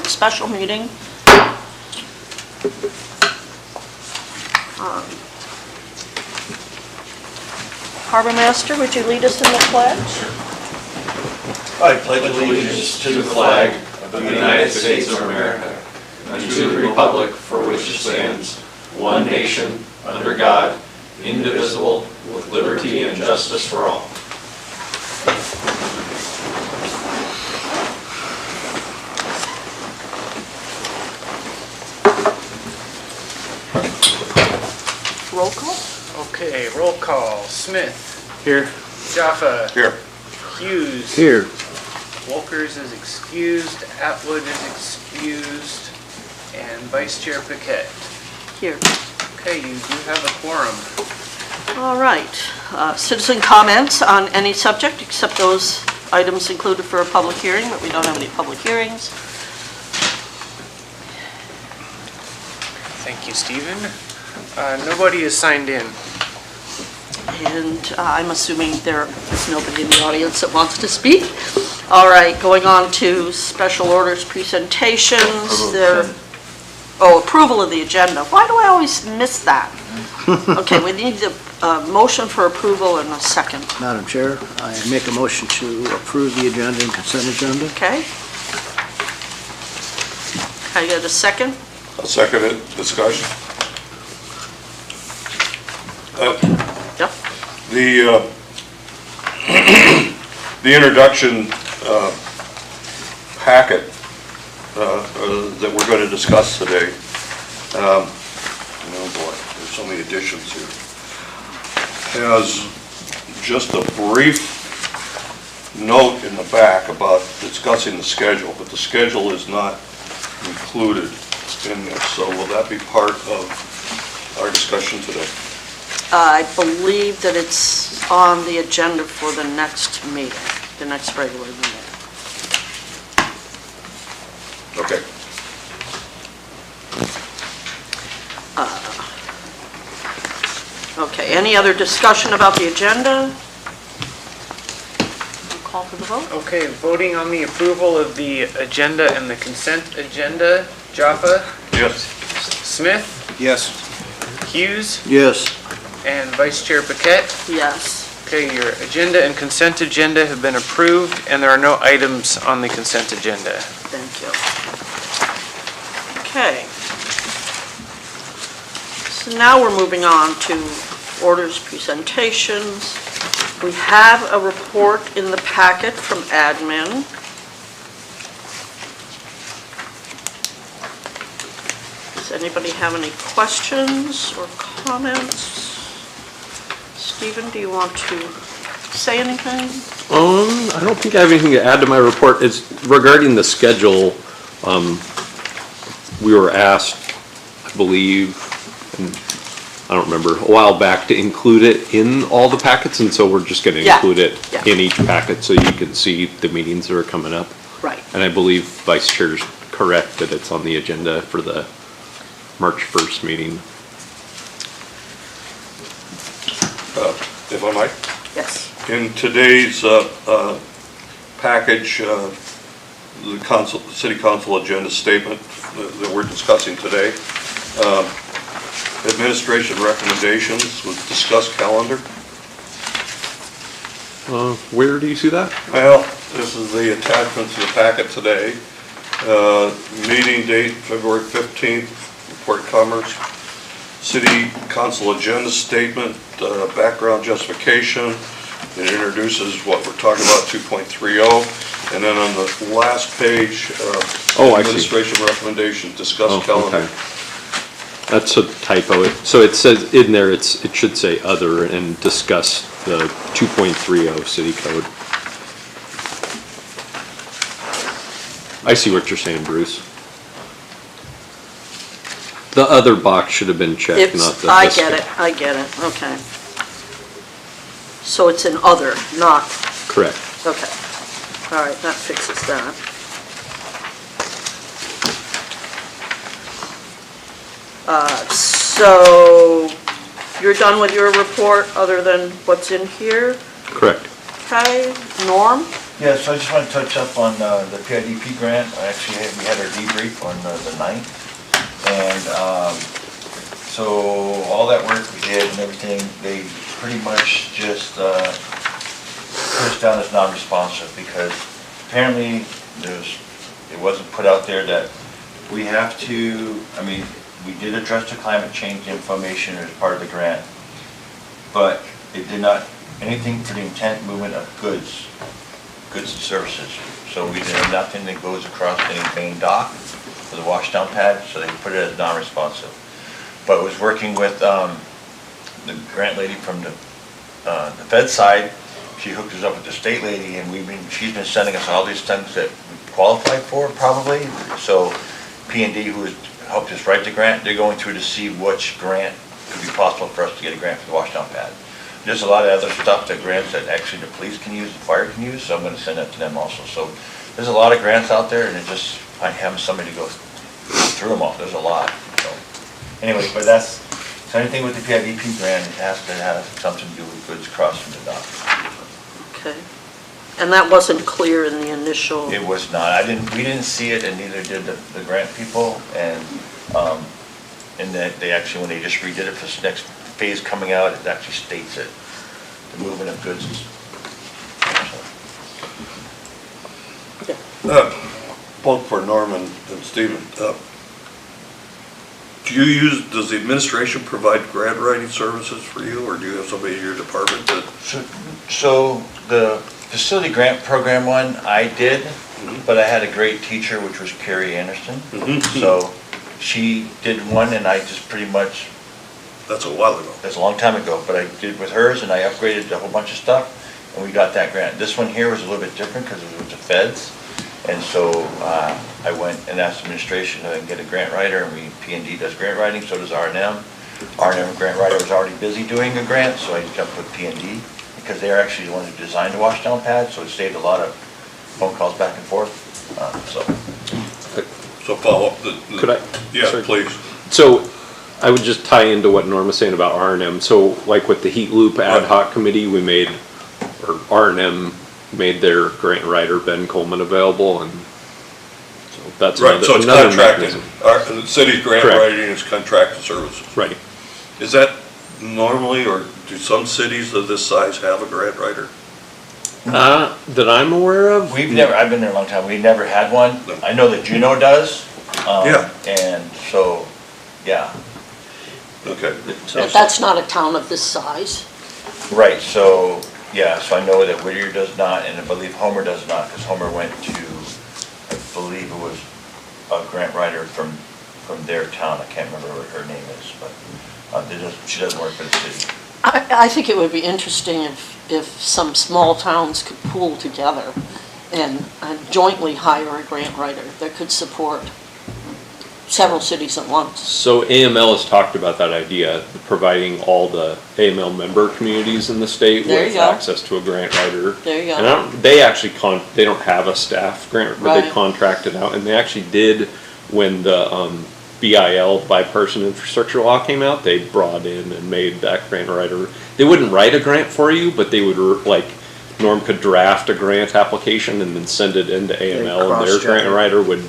special meeting. Harbor Master, would you lead us in the pledge? I pledge allegiance to the flag of the United States of America and to the republic for which it stands, one nation, under God, indivisible, with liberty and justice for all. Roll call? Okay, roll call. Smith. Here. Jaffa. Here. Hughes. Here. Walkers is excused. Atwood is excused. And Vice Chair Paquette. Here. Okay, you do have a quorum. All right. Citizen comments on any subject except those items included for a public hearing, but we don't have any public hearings. Thank you, Stephen. Nobody is signed in. And I'm assuming there is nobody in the audience that wants to speak. All right, going on to special orders presentations. Approval of the agenda. Why do I always miss that? Okay, we need a motion for approval and a second. Madam Chair, I make a motion to approve the agenda and consent agenda. Okay. Can I get a second? I'll second it. Discussion. Yep. The introduction packet that we're going to discuss today. Oh boy, there's so many additions here. Has just a brief note in the back about discussing the schedule, but the schedule is not included in this. So will that be part of our discussion today? I believe that it's on the agenda for the next meeting, the next regular meeting. Okay. Okay, any other discussion about the agenda? We'll call for the vote. Okay, voting on the approval of the agenda and the consent agenda. Jaffa. Yes. Smith. Yes. Hughes. Yes. And Vice Chair Paquette. Yes. Okay, your agenda and consent agenda have been approved, and there are no items on the consent agenda. Thank you. Okay. So now we're moving on to orders presentations. We have a report in the packet from admin. Does anybody have any questions or comments? Stephen, do you want to say anything? I don't think I have anything to add to my report. It's regarding the schedule. We were asked, I believe, and I don't remember, a while back to include it in all the packets, and so we're just going to include it in each packet so you can see the meetings that are coming up. Right. And I believe Vice Chair's correct that it's on the agenda for the March 1st meeting. If I might? Yes. In today's package, the City Council agenda statement that we're discussing today, administration recommendations with discussed calendar. Where do you see that? Well, this is the attachment to the packet today. Meeting date, February 15th, Port Commerce. City Council agenda statement, background justification. It introduces what we're talking about, 2.30. And then on the last page, administration recommendation, discuss calendar. Okay. That's a typo. So it says in there, it should say other and discuss the 2.30 city code. I see what you're saying, Bruce. The other box should have been checked, not the. I get it, okay. So it's an other, not, Correct. okay. All right, that fixes that. So you're done with your report other than what's in here? Correct. Okay, Norm? Yeah, so I just want to touch up on the PIDP grant. Actually, we had our debrief on the 9th. And so all that work we did and everything, they pretty much just put us down as non-responsive because apparently it wasn't put out there that we have to, I mean, we did address the climate change information as part of the grant, but it did not, anything for the intent movement of goods and services. So we did nothing that goes across any main dock for the washdown pad, so they put it as non-responsive. But was working with the grant lady from the Fed side. She hooked us up with the state lady, and she's been sending us all these things that we qualified for, probably. So P&D, who has helped us write the grant, they're going through to see which grant could be possible for us to get a grant for the washdown pad. There's a lot of other stuff, that grants that actually the police can use, the fire can use, so I'm going to send that to them also. So there's a lot of grants out there, and it's just having somebody to go through them all. There's a lot. So anyway, but so anything with the PIDP grant, it has to have something to do with goods crossing the dock. Okay. And that wasn't clear in the initial? It was not. We didn't see it, and neither did the grant people. And that they actually, when they just redid it for this next phase coming out, it actually states it, the movement of goods. Both for Norman and Stephen, does the administration provide grant writing services for you, or do you have somebody in your department that? So the facility grant program one, I did, but I had a great teacher, which was Carrie Anderson. So she did one, and I just pretty much. That's a while ago. That's a long time ago, but I did with hers, and I upgraded a whole bunch of stuff, and we got that grant. This one here was a little bit different because it was the feds, and so I went and asked administration to get a grant writer, and P&D does grant writing, so does R&M. R&M grant writer was already busy doing a grant, so I jumped with P&D because they're actually the ones who designed the washdown pad, so it saved a lot of phone calls back and forth. So follow up Could I? Yeah, Sorry. please. So I would just tie into what Norm was saying about R&M. So like with the heat loop ad hoc committee, we made, or R&M made their grant writer, Ben Coleman, available, and so that's Right, so it's another contracted. mechanism. The city's grant Correct. writing is contracted services. Right. Is that normally, or do some cities of this size have a grant writer? That I'm aware of? I've been there a long time, we never had one. No. I know that Juneau does. Yeah. And so, yeah. Okay. But that's not a town of this size. Right, so, yeah, so I know that Whittier does not, and I believe Homer does not, because Homer went to, I believe it was a grant writer from their town. I can't remember what her name is, but she doesn't work for the city. I think it would be interesting if some small towns could pool together and jointly hire a grant writer that could support several cities at once. So AML has talked about that idea, providing all the AML member communities in the state There with you go. access to a grant writer. There you go. And they actually they don't have a staff grant, but they Right. contracted out, and they actually did when the BIL, bipartisan infrastructure law, came out. They brought in and made that grant writer. They wouldn't write a grant for you, but they would Norm could draft a grant application and then send it into AML, and their cross-check grant it. writer would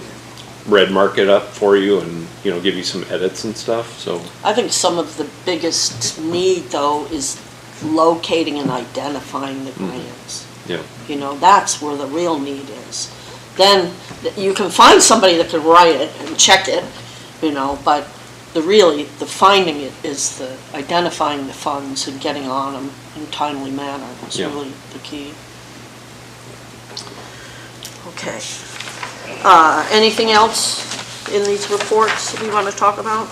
red mark it up for you and give you some edits and stuff. So I think some of the biggest need, though, is locating and identifying the grants. yeah. That's where the real need is. Then you can find somebody that can write it and check it, but the finding it is the identifying the funds and getting on them in a timely manner is Yeah. really the key. Okay. Anything else in these reports that we want to talk about?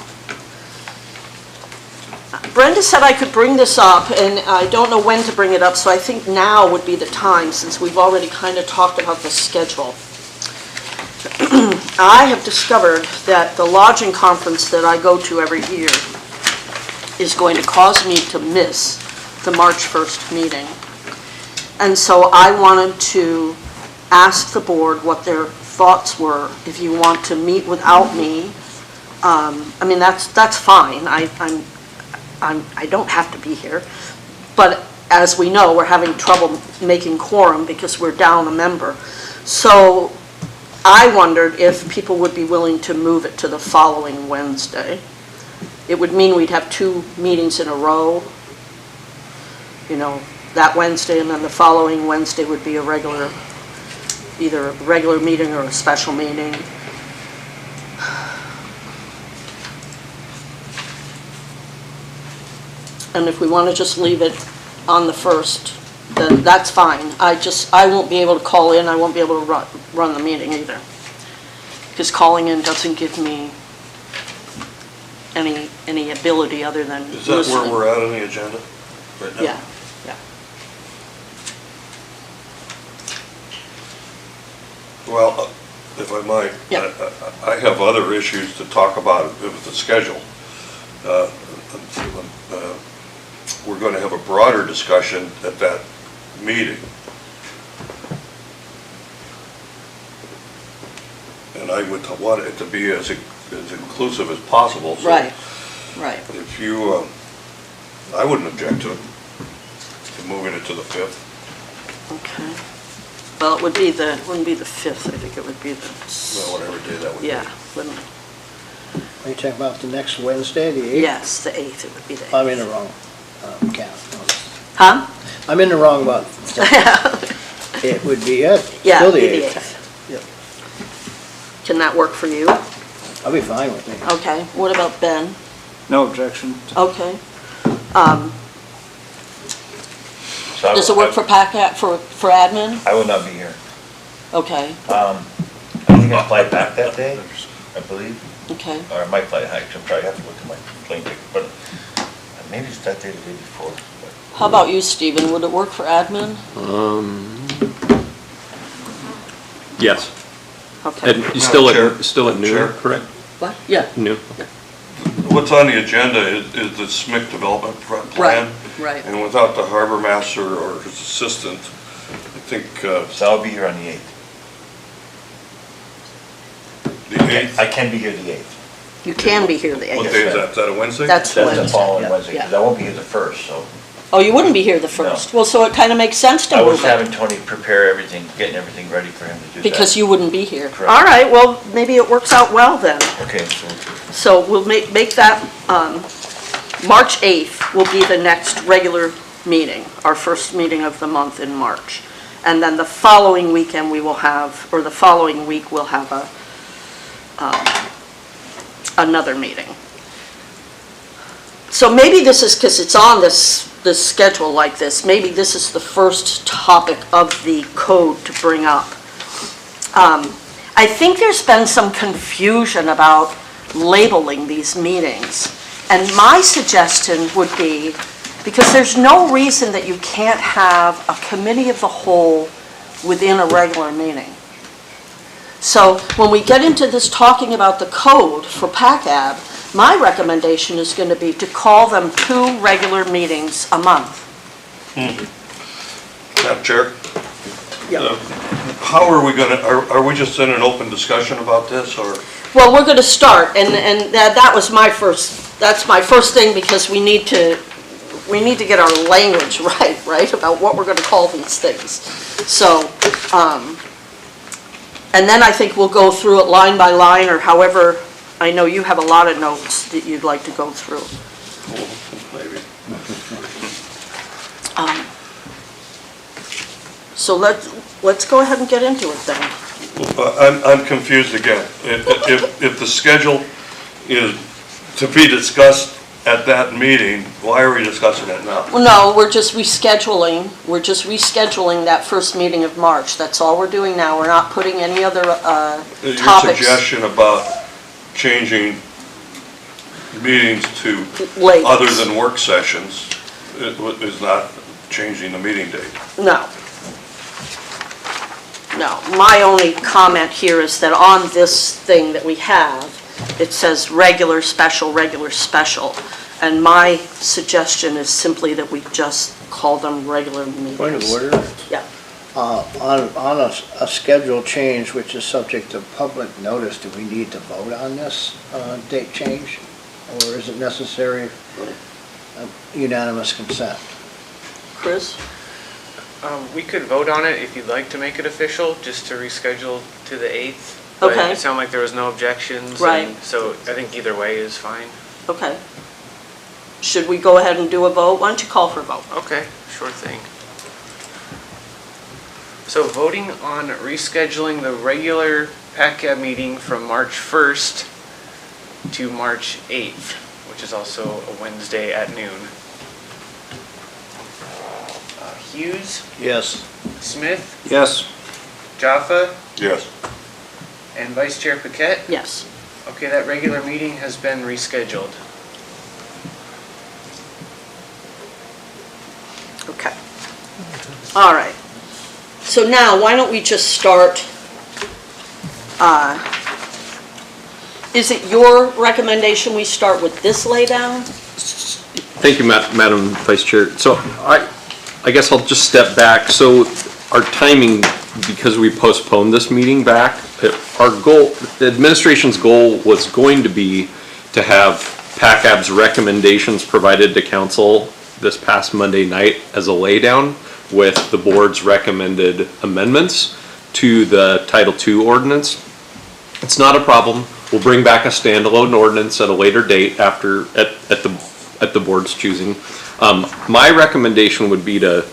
Brenda said I could bring this up, and I don't know when to bring it up, so I think now would be the time, since we've already kind of talked about the schedule. I have discovered that the lodging conference that I go to every year is going to cause me to miss the March 1st meeting. And so I wanted to ask the board what their thoughts were. If you want to meet without me, that's fine. I don't have to be here, but as we know, we're having trouble making quorum because we're down a member. So I wondered if people would be willing to move it to the following Wednesday. It would mean we'd have 2 meetings in a row, you know, that Wednesday, and then the following Wednesday would be a regular, either a regular meeting or a special meeting. And if we want to just leave it on the 1st, then that's fine. I won't be able to call in, I won't be able to run the meeting either. Because calling in doesn't give me any ability other than Is that listening. where we're at on the agenda right now? Yeah, yeah. Well, if I might, Yeah. I have other issues to talk about with the schedule. We're going to have a broader discussion at that meeting. And I would want it to be as inclusive as possible. So Right, right. if you, I wouldn't object to it, to moving it to the 5th. Okay. Well, it wouldn't be the 5th, I think it would be the... Well, whatever day that would be. Yeah, wouldn't- Are you talking about the next Wednesday, the 8th? yes, the 8th, it would be the 8th. I'm in the wrong count. Huh? I'm in the wrong month. It would be it. Yeah, Still it'd be the 8th. 8th. Yep. Can that work for you? I'll be fine with me. Okay, what about Ben? No objection. Okay. So Does it work for PACAB, for admin? I will not be here. Okay, I think I fly back that day, I believe, okay. or I might fly, actually, I'm sorry, I have to look at my plane ticket, but maybe it's that day, the day before. but- How about you, Stephen? Would it work for admin? Yes. Okay. And you still Chair. at noon, Chair. correct? What? Yeah. Noon. What's on the agenda is the SMIC development plan. Right. And without the harbor master or his assistant, I think So I'll be here on the 8th. the 8th, I can be here the 8th. You can be here the what 8th. day is that? Is that a Wednesday? That's That's Wednesday. the following yeah, Wednesday, because I yeah. won't be here the 1st, so. Oh, you wouldn't be here the 1st? Well, so it kind of makes sense to I was move it, having Tony prepare everything, getting everything ready for him to do that. because you wouldn't be here. Correct. All right, well, maybe it works out well then. Okay, so So we'll make that, March 8th will be the next regular meeting, our first meeting of the month in March. And then the following weekend we will have, or the following week we'll have another meeting. So maybe this is, because it's on this schedule like this, maybe this is the first topic of the code to bring up. I think there's been some confusion about labeling these meetings. And my suggestion would be, because there's no reason that you can't have a committee of the whole within a regular meeting. So when we get into this talking about the code for PACAB, my recommendation is going to be to call them 2 regular meetings a month. Madam Chair? Yeah. How are we going to, are we just in an open discussion about this, or? Well, we're going to start, and that was that's my first thing, because we need to get our language right, about what we're going to call these things. So, and then I think we'll go through it line by line, or however, I know you have a lot of notes that you'd like to go through. Maybe. So let's go ahead and get into it then. I'm confused again. If the schedule is to be discussed at that meeting, why are we discussing it now? Well, no, we're just rescheduling that first meeting of March. That's all we're doing now. We're not putting any other Your topics. suggestion about changing meetings to Late. other than work sessions is not changing the meeting date. No. No, my only comment here is that on this thing that we have, it says regular, special, and my suggestion is simply that we just call them regular meetings. Point of order. Yeah. On a schedule change, which is subject to public notice, do we need to vote on this date change? Or is it necessary unanimous consent? Chris? We could vote on it if you'd like to make it official, just to reschedule to the 8th. But Okay. it sounded like there was no objections. Right. and So I think either way is fine. Okay. Should we go ahead and do a vote? Why don't you call for a vote? Okay, sure thing. So voting on rescheduling the regular PACAB meeting from March 1st to March 8th, which is also a Wednesday at noon. Hughes, Yes. Smith, Yes. Jaffa, Yes. and Vice Chair Paquette. Yes. Okay, that regular meeting has been rescheduled. Okay. All right. So now, why don't we just start, is it your recommendation we start with this laydown? Thank you, Madam Vice Chair. So I guess I'll just step back. So our timing, because we postponed this meeting back, our goal, the administration's goal was going to be to have PACAB's recommendations provided to council this past Monday night as a laydown with the board's recommended amendments to the Title II ordinance. It's not a problem. We'll bring back a standalone ordinance at a later date at the board's choosing. My recommendation would be to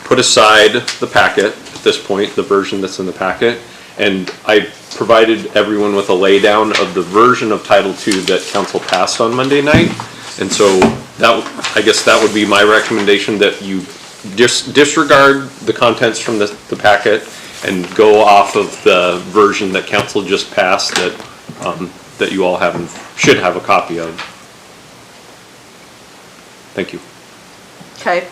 put aside the packet at this point, the version that's in the packet, and I provided everyone with a laydown of the version of Title II that council passed on Monday night. And so I guess that would be my recommendation, that you disregard the contents from the packet and go off of the version that council just passed that you all should have a copy of. Thank you. Okay.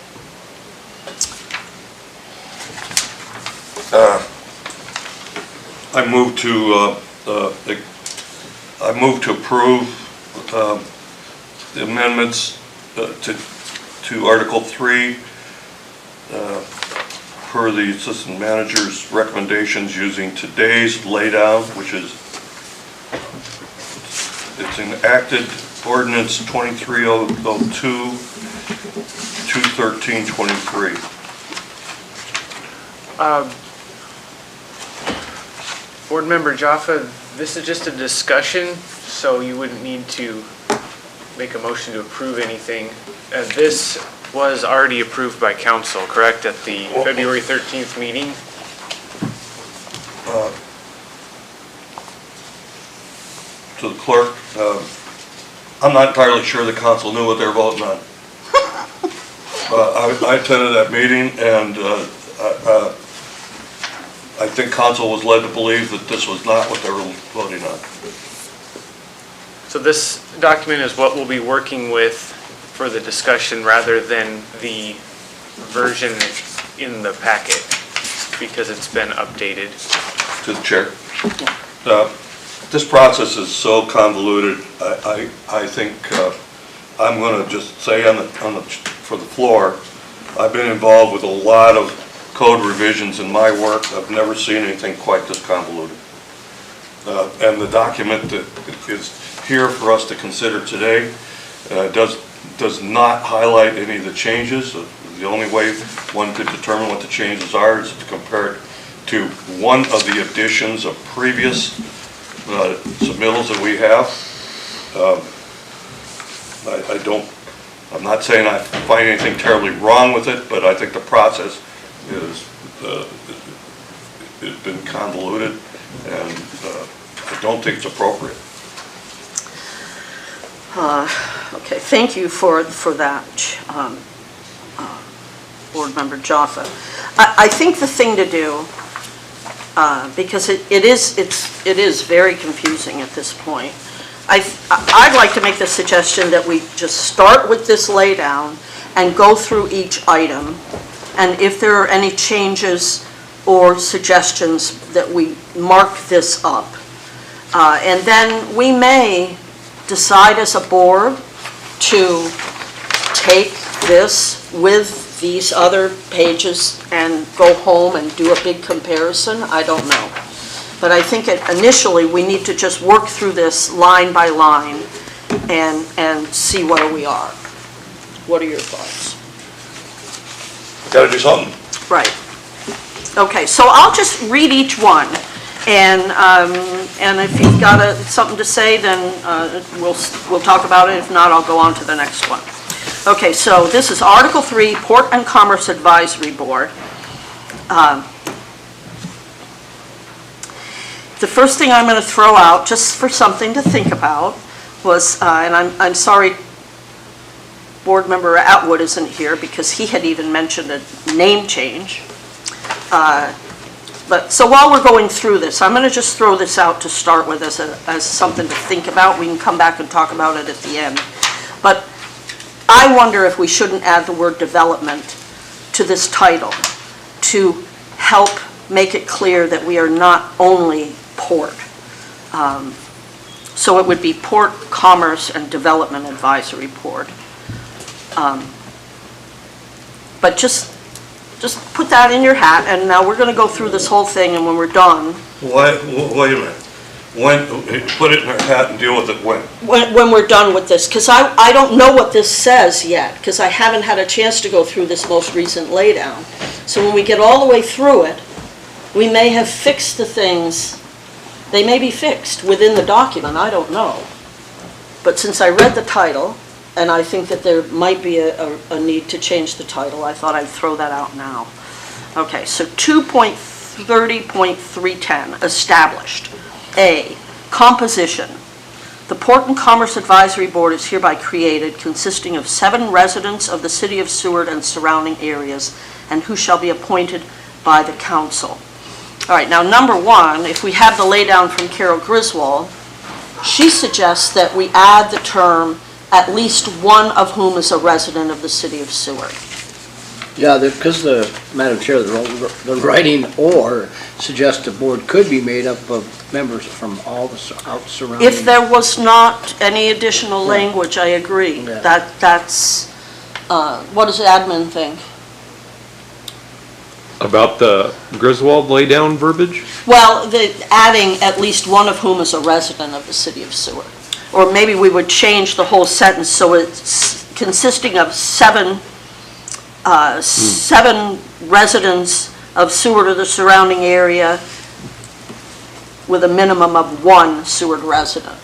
I move to approve the amendments to Article 3 per the assistant manager's recommendations using today's laydown, which is, it's enacted ordinance 2302 21323. Board Member Jaffa, this is just a discussion, so you wouldn't need to make a motion to approve anything. This was already approved by council, correct, at the February 13th meeting? To the clerk, I'm not entirely sure the council knew what they were voting on. I attended that meeting, and I think council was led to believe that this was not what they were voting on. So this document is what we'll be working with for the discussion rather than the version in the packet, because it's been updated. To the chair. This process is so convoluted, I think I'm going to just say for the floor, I've been involved with a lot of code revisions in my work. I've never seen anything quite this convoluted. And the document that is here for us to consider today does not highlight any of the changes. The only way one could determine what the changes are is to compare it to one of the additions of previous submittals that we have. I'm not saying I find anything terribly wrong with it, but I think the process has been convoluted, and I don't think it's appropriate. Okay, thank you for that, Board Member Jaffa. I think the thing to do, because it is very confusing at this point, I'd like to make the suggestion that we just start with this laydown and go through each item, and if there are any changes or suggestions, that we mark this up. And then we may decide as a board to take this with these other pages and go home and do a big comparison. I don't know. But I think initially we need to just work through this line by line and see where we are. What are your thoughts? gotta do something. Right. Okay, so I'll just read each one, and if you've got something to say, then we'll talk about it. If not, I'll go on to the next one. Okay, so this is Article 3, Port and Commerce Advisory Board. The first thing I'm going to throw out, just for something to think about, was, and I'm sorry Board Member Atwood isn't here, because he had even mentioned a name change. But, so while we're going through this, I'm going to just throw this out to start with as something to think about. We can come back and talk about it at the end. But I wonder if we shouldn't add the word development to this title to help make it clear that we are not only port. So it would be Port, Commerce, and Development Advisory Board. But just put that in your hat, and now we're going to go through this whole thing, and when we're done... Wait a minute. When, put it in our hat and deal with it when? When we're done with this, because I don't know what this says yet, because I haven't had a chance to go through this most recent laydown. So when we get all the way through it, we may have fixed the things, they may be fixed within the document, I don't know. But since I read the title, and I think that there might be a need to change the title, I thought I'd throw that out now. Okay, so 2.30.310, established. A, composition. The Port and Commerce Advisory Board is hereby created, consisting of 7 residents of the City of Seward and surrounding areas, and who shall be appointed by the council. All right, now number 1, if we have the laydown from Carol Griswold, she suggests that we add the term at least one of whom is a resident of the City of Seward. Yeah, because Madam Chair, the writing "or" suggests the board could be made up of members from all the surrounding. If there was not any additional language, I agree. Yeah. That's, what does the admin think? About the Griswold laydown verbiage? Well, adding at least one of whom is a resident of the City of Seward. Or maybe we would change the whole sentence so it's consisting of 7 residents of Seward or the surrounding area with a minimum of 1 Seward resident.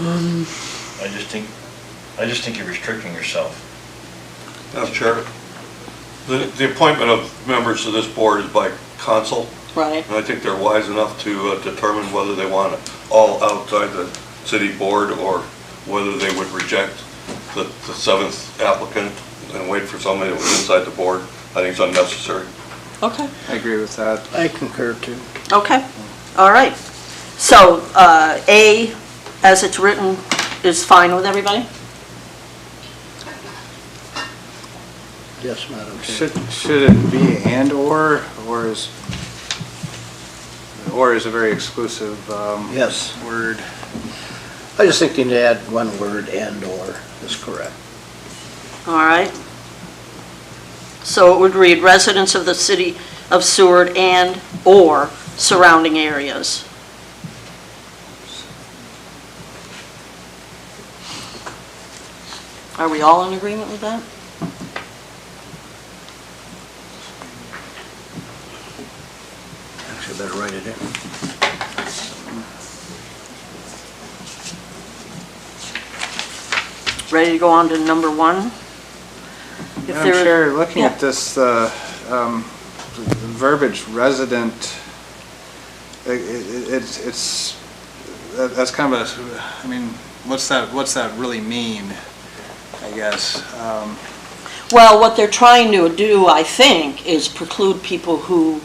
I just think you're restricting yourself. Madam Chair, the appointment of members to this board is by council. Right. And I think they're wise enough to determine whether they want it all outside the city board or whether they would reject the 7th applicant and wait for somebody that was inside the board. I think it's unnecessary. Okay. I agree with that. I concur too. Okay. All right. So A, as it's written, is fine with everybody? Yes, Madam Chair. Should it be and or is a very exclusive Yes. word. I just think you need to add one word, "and/or" is correct. All right. So it would read residents of the City of Seward and/or surrounding areas. Are we all in agreement with that? Actually, I better write it in. Ready to go on to number 1? If Madam there- Chair, looking Yeah. at this, the verbiage resident, that's kind of I mean, what's that really mean, I guess? Well, what they're trying to do, I think, is preclude people who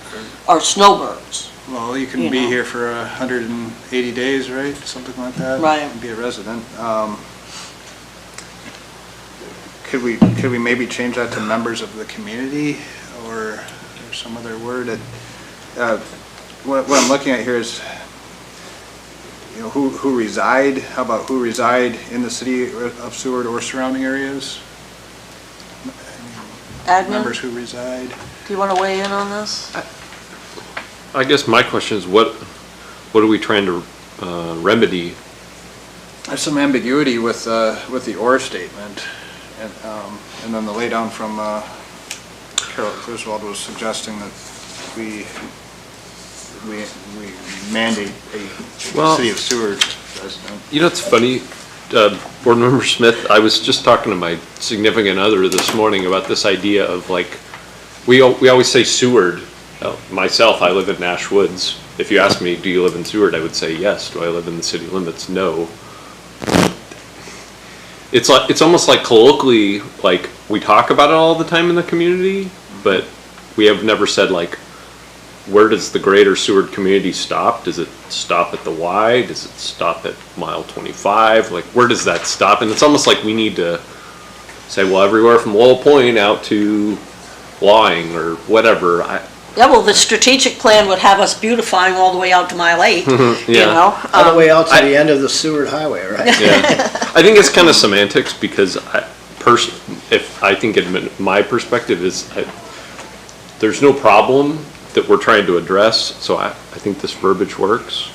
are snowbirds. Well, you You can be know. here for 180 days, right? Something like that? Right. And be a resident. Could we maybe change that to members of the community or some other word? What I'm looking at here is, you know, who reside, how about who reside in the City of Seward or surrounding areas? Admin, Members who reside. do you want to weigh in on this? I guess my question is, what are we trying to remedy? There's some ambiguity with the or statement, And then the laydown from Carol Griswold was suggesting that we mandate a Well- city of Seward resident. You know, it's funny, Board Member Smith, I was just talking to my significant other this morning about this idea of like, we always say Seward. Myself, I live in Nash Woods. If you ask me, do you live in Seward, I would say yes. Do I live in the city limits? No. It's like, it's almost like colloquially, like, we talk about it all the time in the community, but we have never said like, where does the greater Seward community stop? Does it stop at the Y? Does it stop at mile 25? Like, where does that stop? And it's almost like we need to say, well, everywhere from Lowell Point out to Lawing or whatever. Yeah, well, the strategic plan would have us beautifying all the way out to mile 8, you Yeah. know? All the way out to the end of the Seward Highway, right? Yeah, I think it's kind of semantics because I think in my perspective is, there's no problem that we're trying to address, so I think this verbiage works.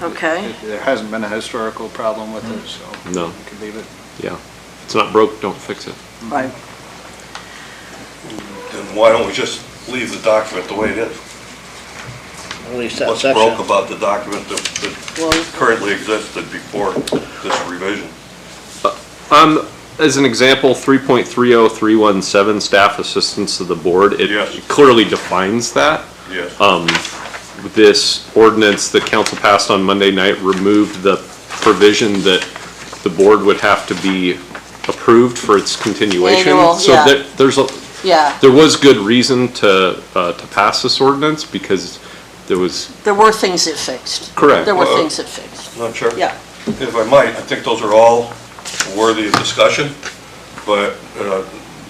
Okay, There hasn't been a historical problem with it, so. No. We could leave it. Yeah, if it's not broke, don't fix it. right. Then why don't we just leave the document the way it is? At least that What's broke section. about the document that Well, currently existed before this revision? As an example, 3.30317, staff assistance to the board, it Yes. clearly defines that. Yes. This ordinance that council passed on Monday night removed the provision that the board would have to be approved for its continuation. Annual, So yeah. Yeah, there was good reason to pass this ordinance because there was, there were things it fixed. Correct. There were things it fixed, Not sure. yeah. If I might, I think those are all worthy of discussion, but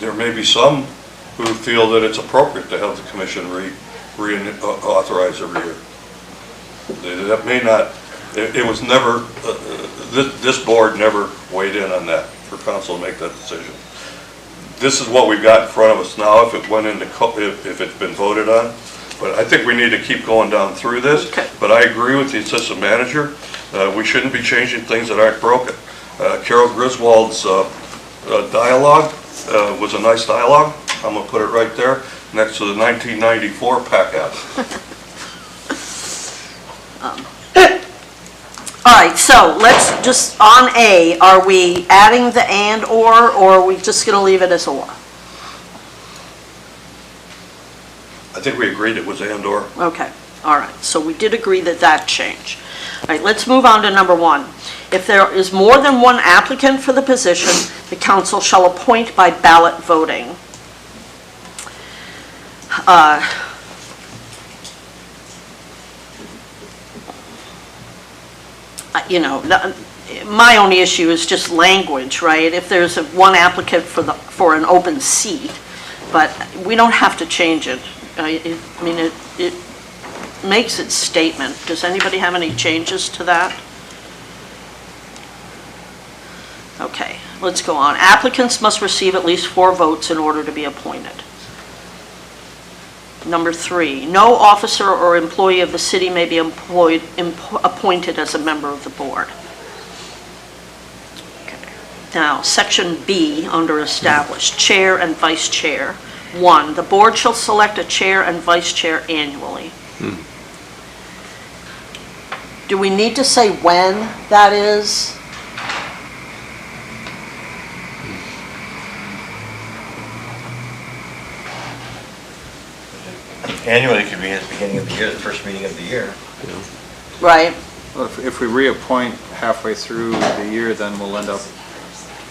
there may be some who feel that it's appropriate to have the commission reauthorize every year. That may not, it was never, this board never weighed in on that for council to make that decision. This is what we've got in front of us now, if it went into, if it's been voted on. But I think we need to keep going down through this. Okay. But I agree with the assistant manager. We shouldn't be changing things that aren't broken. Carol Griswold's dialogue was a nice dialogue. I'm gonna put it right there, next to the 1994 PACAB. All right, so let's just, on A, are we adding the and or are we just gonna leave it as or? I think we agreed it was and/or. Okay, all right, so we did agree that changed. All right, let's move on to number 1. If there is more than one applicant for the position, the council shall appoint by ballot voting. You know, my only issue is just language, right? If there's one applicant for an open seat, but we don't have to change it. I mean, it makes its statement. Does anybody have any changes to that? Okay, let's go on. Applicants must receive at least 4 votes in order to be appointed. Number 3, no officer or employee of the city may be appointed as a member of the board. Okay. Now, section B, under established, chair and vice chair. 1, the board shall select a chair and vice chair annually. Do we need to say when that is? Annually, it could be at the beginning of the year, the first meeting of the year. Right, Well, if we reappoint halfway through the year, then we'll end up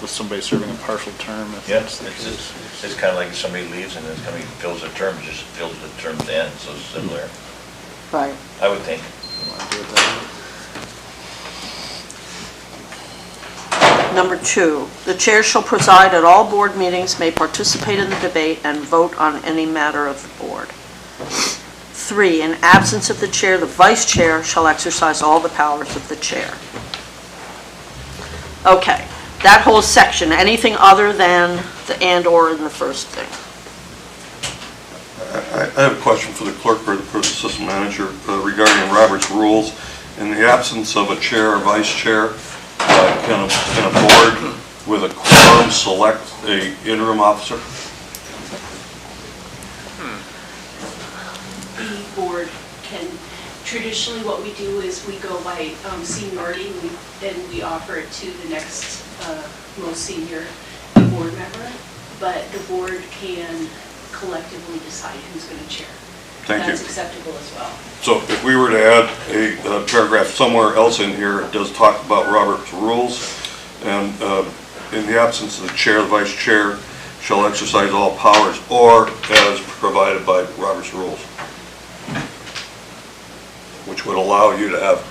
with somebody serving a partial term. If Yes, that's the case. it's kind of like if somebody leaves and then somebody fills their term, it just fills the term to end, so it's similar, right. I would think. We want to do it that way. Number 2, the chair shall preside at all board meetings, may participate in the debate, and vote on any matter of the board. 3, in absence of the chair, the vice chair shall exercise all the powers of the chair. Okay, that whole section, anything other than the and or in the first thing? I have a question for the clerk or the assistant manager regarding Robert's rules. In the absence of a chair or vice chair, can a board with a quorum select a interim officer? The board can, traditionally what we do is we go by seniority, and we offer it to the next most senior board member, but the board can collectively decide who's going to chair. Thank you. That's acceptable as well. So if we were to add a paragraph somewhere else in here, it does talk about Robert's rules, and in the absence of the chair, the vice chair shall exercise all powers or as provided by Robert's rules, which would allow you to have,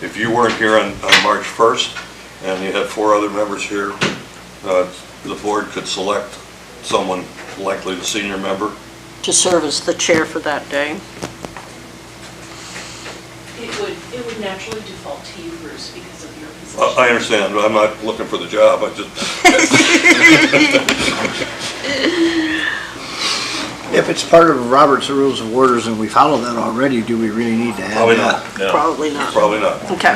if you weren't here on March 1st and you had 4 other members here, the board could select someone, likely the senior member. To serve as the chair for that day. It would naturally default to you, Bruce, because of your position. I understand, but I'm not looking for the job, I just, If it's part of Robert's Rules of Orders and we follow that already, do we really need to add probably that? not, No. Probably not. probably not. Okay.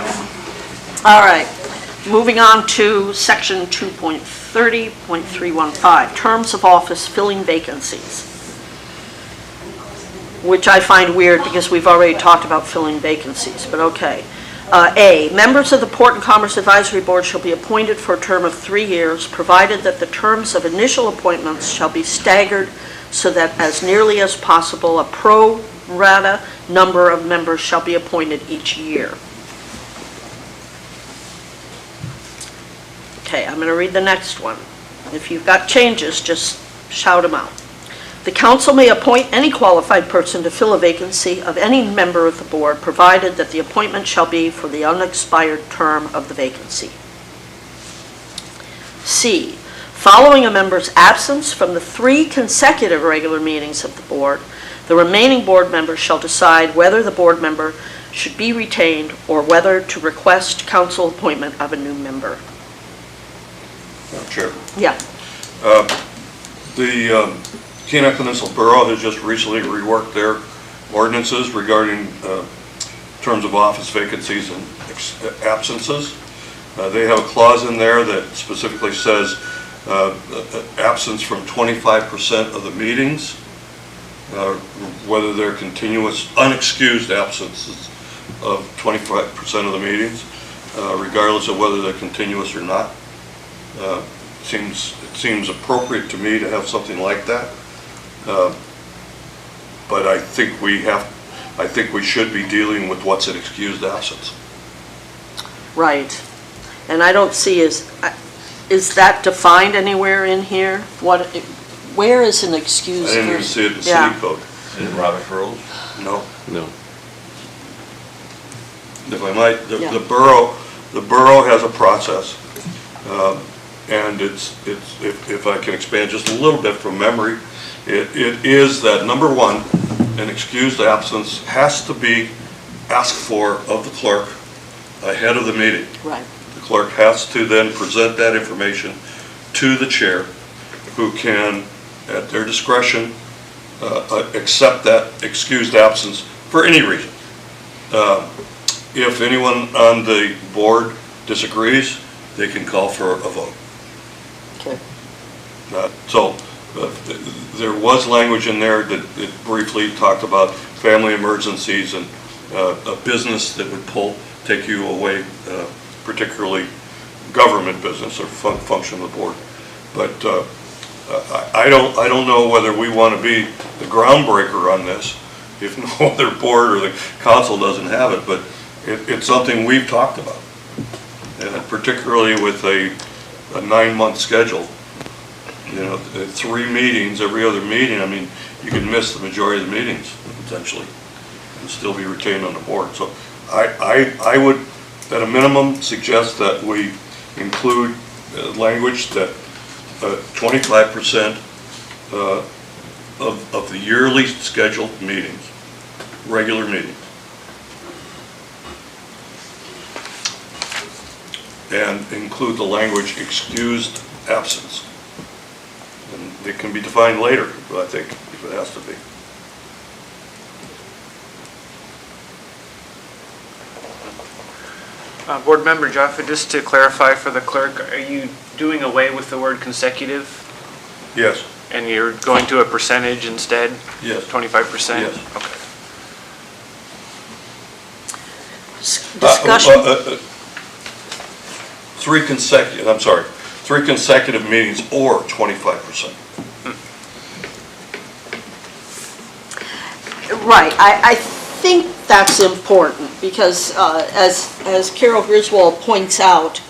All right. Moving on to section 2.30.315, terms of office filling vacancies, which I find weird because we've already talked about filling vacancies, but okay. A, members of the Port and Commerce Advisory Board shall be appointed for a term of 3 years, provided that the terms of initial appointments shall be staggered so that as nearly as possible, a pro rata number of members shall be appointed each year. Okay, I'm going to read the next one. If you've got changes, just shout them out. The council may appoint any qualified person to fill a vacancy of any member of the board, provided that the appointment shall be for the unexpired term of the vacancy. C, following a member's absence from the 3 consecutive regular meetings of the board, the remaining board members shall decide whether the board member should be retained or whether to request council appointment of a new member. Madam Chair. Yeah. The Kenai Peninsula Borough has just recently reworked their ordinances regarding terms of office vacancies and absences. They have a clause in there that specifically says absence from 25% of the meetings, whether they're continuous, unexcused absences of 25% of the meetings, regardless of whether they're continuous or not. It seems appropriate to me to have something like that. But I think we should be dealing with what's an excused absence. Right. And I don't see, is that defined anywhere in here? Where is an excused? I didn't even see it in the Yeah. city code. Is it Robert's rules? No. No. If I might, Yeah. the borough has a process, and if I can expand just a little bit from memory, it is that, number 1, an excused absence has to be asked for of the clerk ahead of the meeting. Right. The clerk has to then present that information to the chair, who can, at their discretion, accept that excused absence for any reason. If anyone on the board disagrees, they can call for a vote. Okay. So there was language in there that it briefly talked about family emergencies and a business that would take you away, particularly government business or function of the board. But I don't know whether we want to be the groundbreaker on this if no other board or the council doesn't have it, but it's something we've talked about, and particularly with a 9-month schedule. 3 meetings, every other meeting, I mean, you can miss the majority of the meetings potentially and still be retained on the board. So I would, at a minimum, suggest that we include language that 25% of the yearly scheduled meetings, regular meetings, and include the language excused absence. And it can be defined later, I think, if it has to be. Board Member Jaffa, just to clarify for the clerk, are you doing away with the word consecutive? Yes, And you're going to a percentage instead? yes. 25%? Yes. Okay. Discussion? Three consecutive meetings or 25%. Right, I think that's important, because as Carol Griswold points out,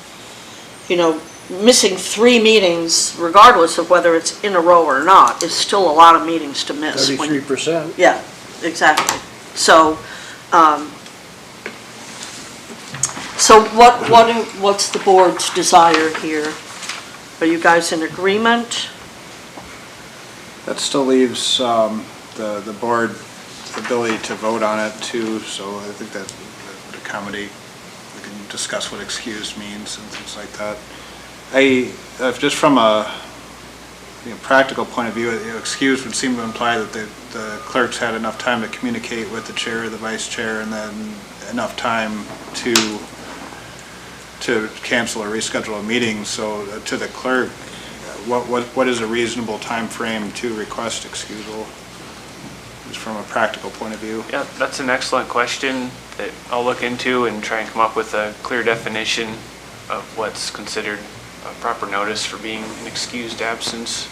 missing 3 meetings, regardless of whether it's in a row or not, is still a lot of meetings to miss. 33%. Yeah, exactly. So, what's the board's desire here? Are you guys in agreement? That still leaves the board the ability to vote on it too, so I think that would accommodate, we can discuss what excused means and things like that. Just from a practical point of view, excused would seem to imply that the clerks had enough time to communicate with the chair or the vice chair, and then enough time to cancel or reschedule a meeting. So to the clerk, what is a reasonable time frame to request excusal, just from a practical point of view? Yeah, that's an excellent question that I'll look into and try and come up with a clear definition of what's considered a proper notice for being an excused absence.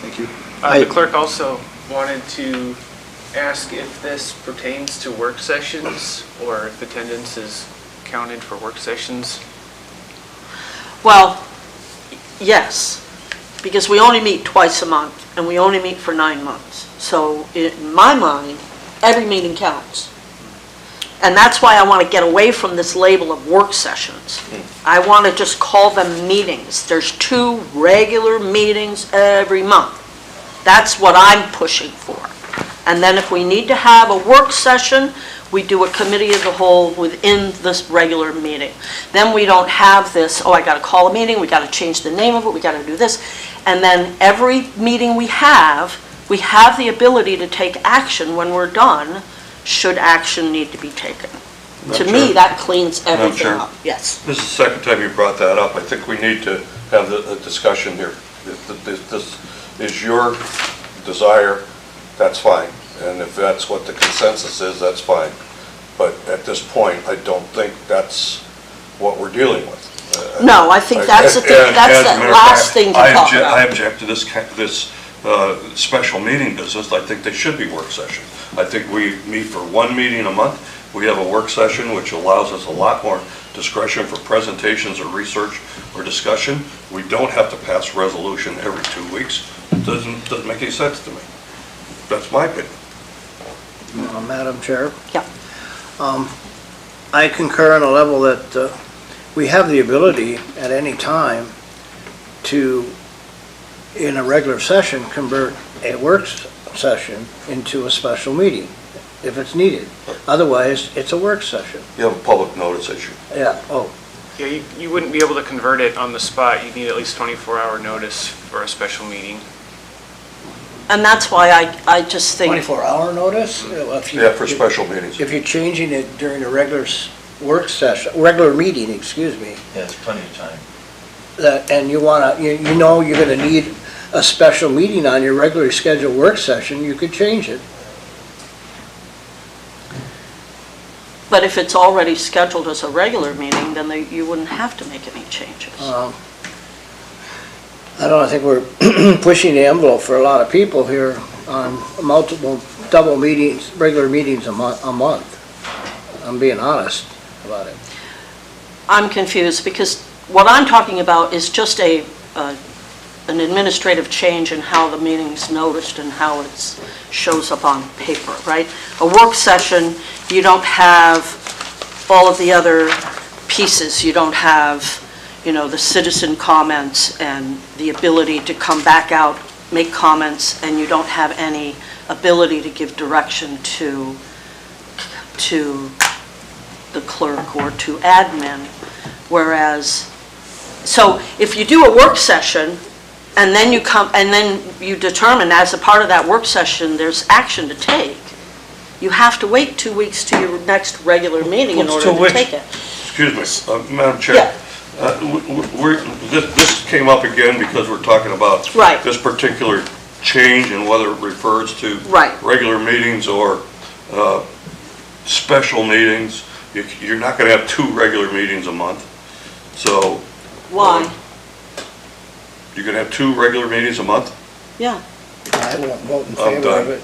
Thank you. The clerk also wanted to ask if this pertains to work sessions or if attendance is counted for work sessions. Well, yes, because we only meet twice a month, and we only meet for 9 months. So in my mind, every meeting counts. And that's why I want to get away from this label of work sessions. I want to just call them meetings. There's 2 regular meetings every month. That's what I'm pushing for. And then if we need to have a work session, we do a committee of the whole within this regular meeting. Then we don't have this, I got to call a meeting, we got to change the name of it, we got to do this. And then every meeting we have the ability to take action when we're done, should action need to be taken. To me, that cleans everything Chair. up. Yes. This is the second time you brought that up. I think we need to have a discussion here. If this is your desire, that's fine. And if that's what the consensus is, that's fine. But at this point, I don't think that's what we're dealing with. No, I think that's the thing, that's the last thing to talk about. I object to this special meeting business. I think they should be work sessions. I think we meet for 1 meeting a month. We have a work session, which allows us a lot more discretion for presentations or research or discussion. We don't have to pass resolution every 2 weeks. It doesn't make any sense to me. That's my opinion. Madam Chair? Yeah. I concur on a level that we have the ability at any time to, in a regular session, convert a work session into a special meeting if it's needed. Otherwise, it's a work session. You have a public notice issue. Yeah, Yeah, you wouldn't be able to convert it on the spot. You'd need at least 24-hour notice for a special meeting. And that's why I just think, 24-hour notice? Yeah, for special meetings. If you're changing it during a regular work session, regular meeting, excuse me, Yeah, it's plenty of time. and you wanna, you know you're gonna need a special meeting on your regularly scheduled work session, you could change it. but if it's already scheduled as a regular meeting, then you wouldn't have to make any changes. I don't think we're pushing the envelope for a lot of people here on multiple double meetings, regular meetings a month. I'm being honest about it. I'm confused because what I'm talking about is just an administrative change in how the meeting's noticed and how it shows up on paper, right? A work session, you don't have all of the other pieces. You don't have, the citizen comments and the ability to come back out, make comments, and you don't have any ability to give direction to the clerk or to admin. Whereas, so if you do a work session and then you determine as a part of that work session there's action to take, you have to wait 2 weeks to your next regular meeting in What's order to to take it. Excuse me, Madam Chair. Yeah. This came up again because we're talking about Right. this particular change and whether it refers to Right. regular meetings or special meetings. You're not going to have 2 regular meetings a month, so Why? you're going to have 2 regular meetings a month? Yeah, I won't vote in I'm favor done. of it,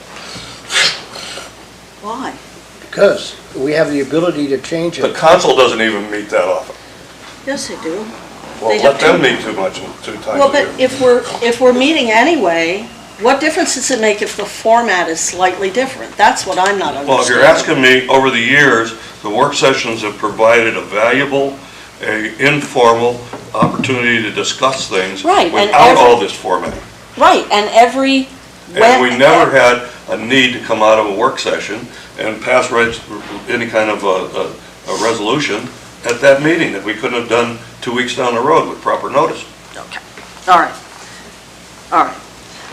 why? because we have the ability to change The it. council doesn't even meet that often. Yes, they do. Well, They let have them two. meet 2 times Well, a but year. if we're meeting anyway, what difference does it make if the format is slightly different? That's what I'm not understanding. Well, if you're asking me, over the years, the work sessions have provided a valuable, informal opportunity to discuss things Right, and without all this formatting. Right, and every. And we never had a need to come out of a work session and pass any kind of a resolution at that meeting that we couldn't have done 2 weeks down the road with proper notice. Okay, all right. All right.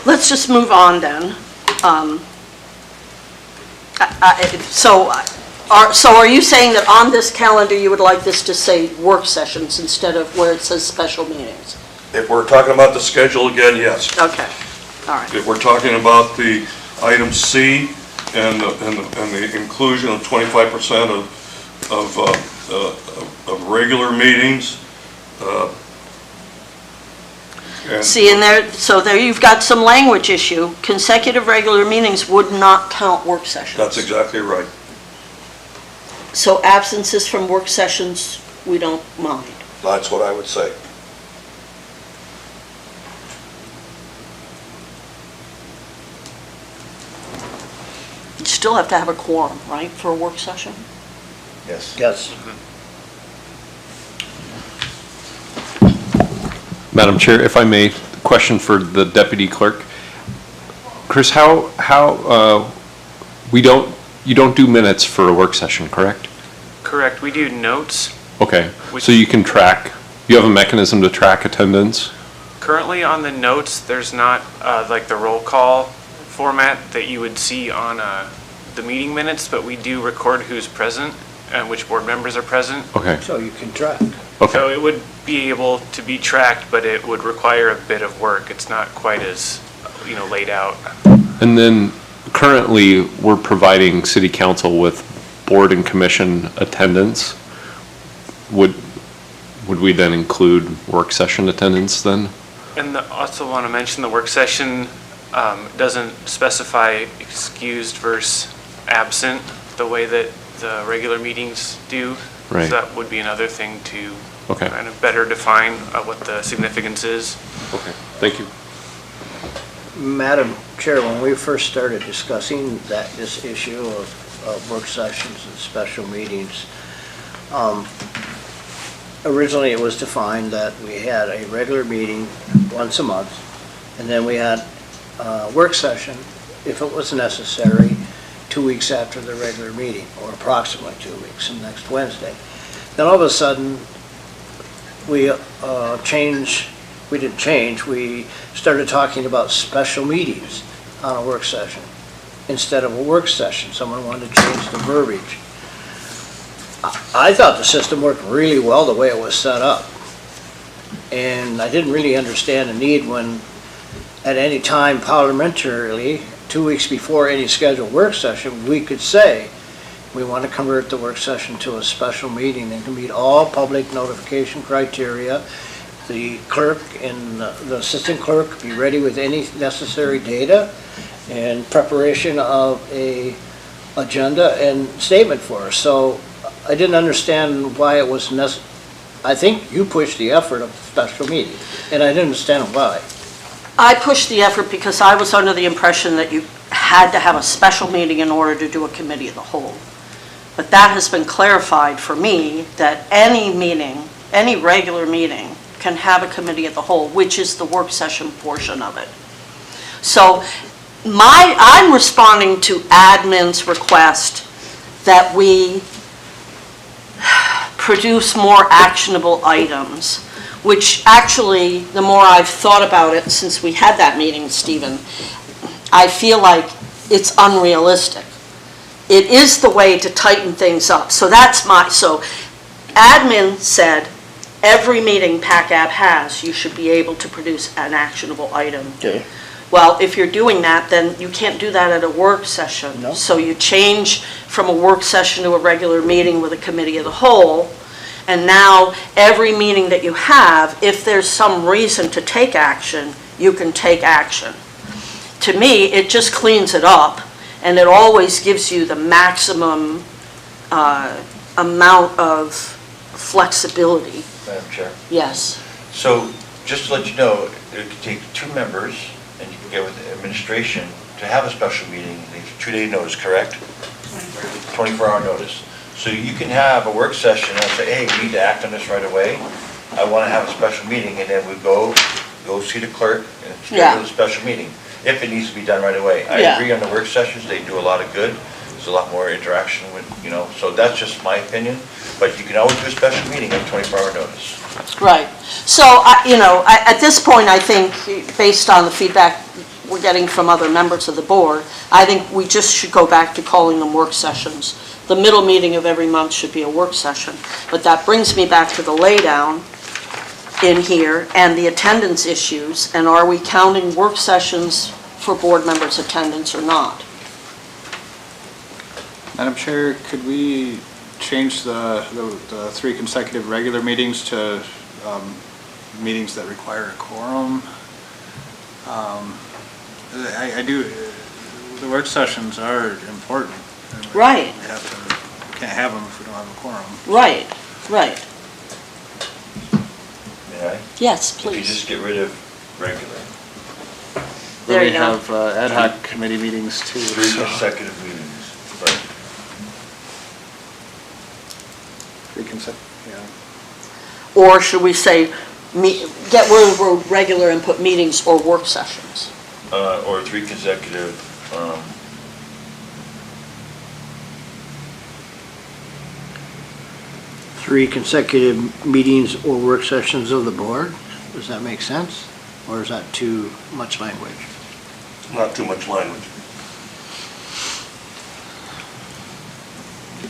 Let's just move on then. So are you saying that on this calendar, you would like this to say work sessions instead of where it says special meetings? If we're talking about the schedule again, yes. Okay, all right. If we're talking about the item C and the inclusion of 25% of regular meetings, and See, and there you've got some language issue. Consecutive regular meetings would not count work sessions. that's exactly right. So absences from work sessions, we don't mind. That's what I would say. You still have to have a quorum, right, for a work session? Yes. Yes. Madam Chair, if I may, question for the deputy clerk. Chris, you don't do minutes for a work session, correct? Correct, we do notes. Okay, so you can track, you have a mechanism to track attendance? Currently on the notes, there's not like the roll call format that you would see on the meeting minutes, but we do record who's present and which board members are present. Okay, So you can track. So okay, it would be able to be tracked, but it would require a bit of work. It's not quite as, laid out. and then currently, we're providing city council with board and commission attendance. Would we then include work session attendance then? And also want to mention the work session doesn't specify excused versus absent the way that the regular meetings do. Right. So that would be another thing to Okay. kind of better define what the significance is. Okay, thank you. Madam Chair, when we first started discussing this issue of work sessions and special meetings, originally it was defined that we had a regular meeting once a month, and then we had a work session, if it was necessary, 2 weeks after the regular meeting, or approximately 2 weeks, and next Wednesday. Then all of a sudden, we started talking about special meetings on a work session instead of a work session. Someone wanted to change the verbiage. I thought the system worked really well the way it was set up. And I didn't really understand the need when, at any time parliamentarily, 2 weeks before any scheduled work session, we could say, we want to convert the work session to a special meeting and to meet all public notification criteria. The clerk and the assistant clerk be ready with any necessary data and preparation of a agenda and statement for us. So I didn't understand why it was I think you pushed the effort of special meeting, and I didn't understand why. I pushed the effort because I was under the impression that you had to have a special meeting in order to do a committee of the whole. But that has been clarified for me, that any meeting, any regular meeting, can have a committee of the whole, which is the work session portion of it. So I'm responding to admin's request that we produce more actionable items, which actually, the more I've thought about it since we had that meeting, Stephen, I feel like it's unrealistic. it is the way to tighten things up. So so admin said, every meeting PACAB has, you should be able to produce an actionable item. Okay. Well, if you're doing that, then you can't do that at a work session. No. So you change from a work session to a regular meeting with a committee of the whole, and now every meeting that you have, if there's some reason to take action, you can take action. To me, it just cleans it up, and it always gives you the maximum amount of flexibility. Madam Chair. Yes. So, just to let you know, it could take 2 members, and you can get with the administration to have a special meeting, it's 2-day notice, correct? 24-hour notice. So you can have a work session and say, hey, we need to act on this right away. I want to have a special meeting, and then we go see the clerk and schedule a special meeting, if it needs to be done right away. I Yeah. agree on the work sessions, they do a lot of good. There's a lot more interaction with, so that's just my opinion. But you can always do a special meeting at 24-hour notice. Right. So, at this point, I think, based on the feedback we're getting from other members of the board, I think we just should go back to calling them work sessions. The middle meeting of every month should be a work session. But that brings me back to the laydown in here and the attendance issues, and are we counting work sessions for board members' attendance or not? Madam Chair, could we change the 3 consecutive regular meetings to meetings that require a quorum? I do, the work sessions are important. Right. We can't have them if we don't have a quorum. Right, right. May I? Yes, If you please. just get rid of regular, There you We go. have ad hoc committee meetings too. 3 so- consecutive meetings. Right. 3 consecutive, yeah. Or should we say, get rid of word regular and put meetings or work sessions? Or 3 consecutive, 3 consecutive meetings or work sessions of the board? Does that make sense? Or is that too much language? Not too much language.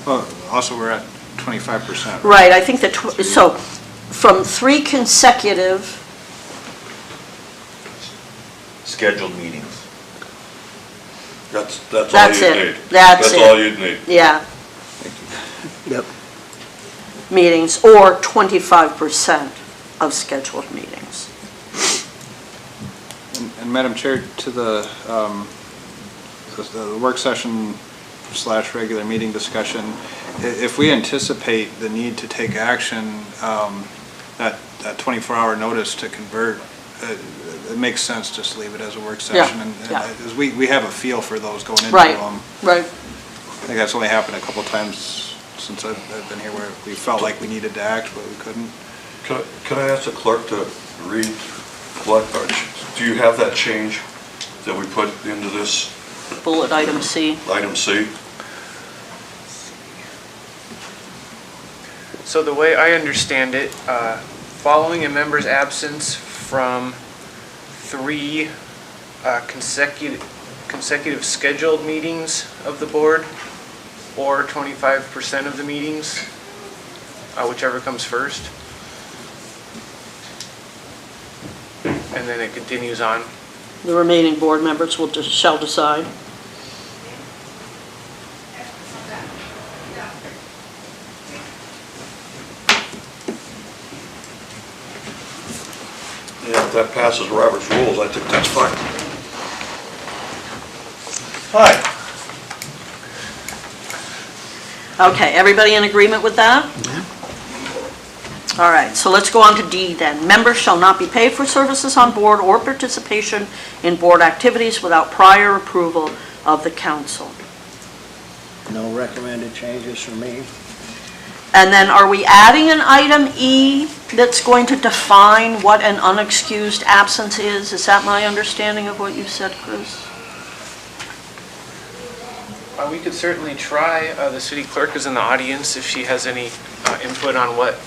Well, also, we're at 25%. Right, I think that, so, from 3 consecutive, scheduled meetings. That's all That's you it. need. That's it. That's all you'd need. yeah, Yep. meetings, or 25% of scheduled meetings. And Madam Chair, to the work session / regular meeting discussion, if we anticipate the need to take action, that 24-hour notice to convert, it makes sense just to leave it as a work session. And yeah. as we have a feel for those going into Right, them. right. I think that's only happened a couple times since I've been here where we felt like we needed to act, but we couldn't. Can I ask the clerk to read do you have that change that we put into this Bullet item C. item C? So the way I understand it, following a member's absence from 3 consecutive scheduled meetings of the board, or 25% of the meetings, whichever comes first. And then it continues on. The remaining board members shall decide. Yeah, if that passes Robert's rules, I think that's fine. Hi. Okay, everybody in agreement with that? All right, so let's go on to D then. Members shall not be paid for services on board or participation in board activities without prior approval of the council. No recommended changes from me. And then are we adding an item E that's going to define what an unexcused absence is? Is that my understanding of what you said, Chris? We could certainly try. The city clerk is in the audience if she has any input on what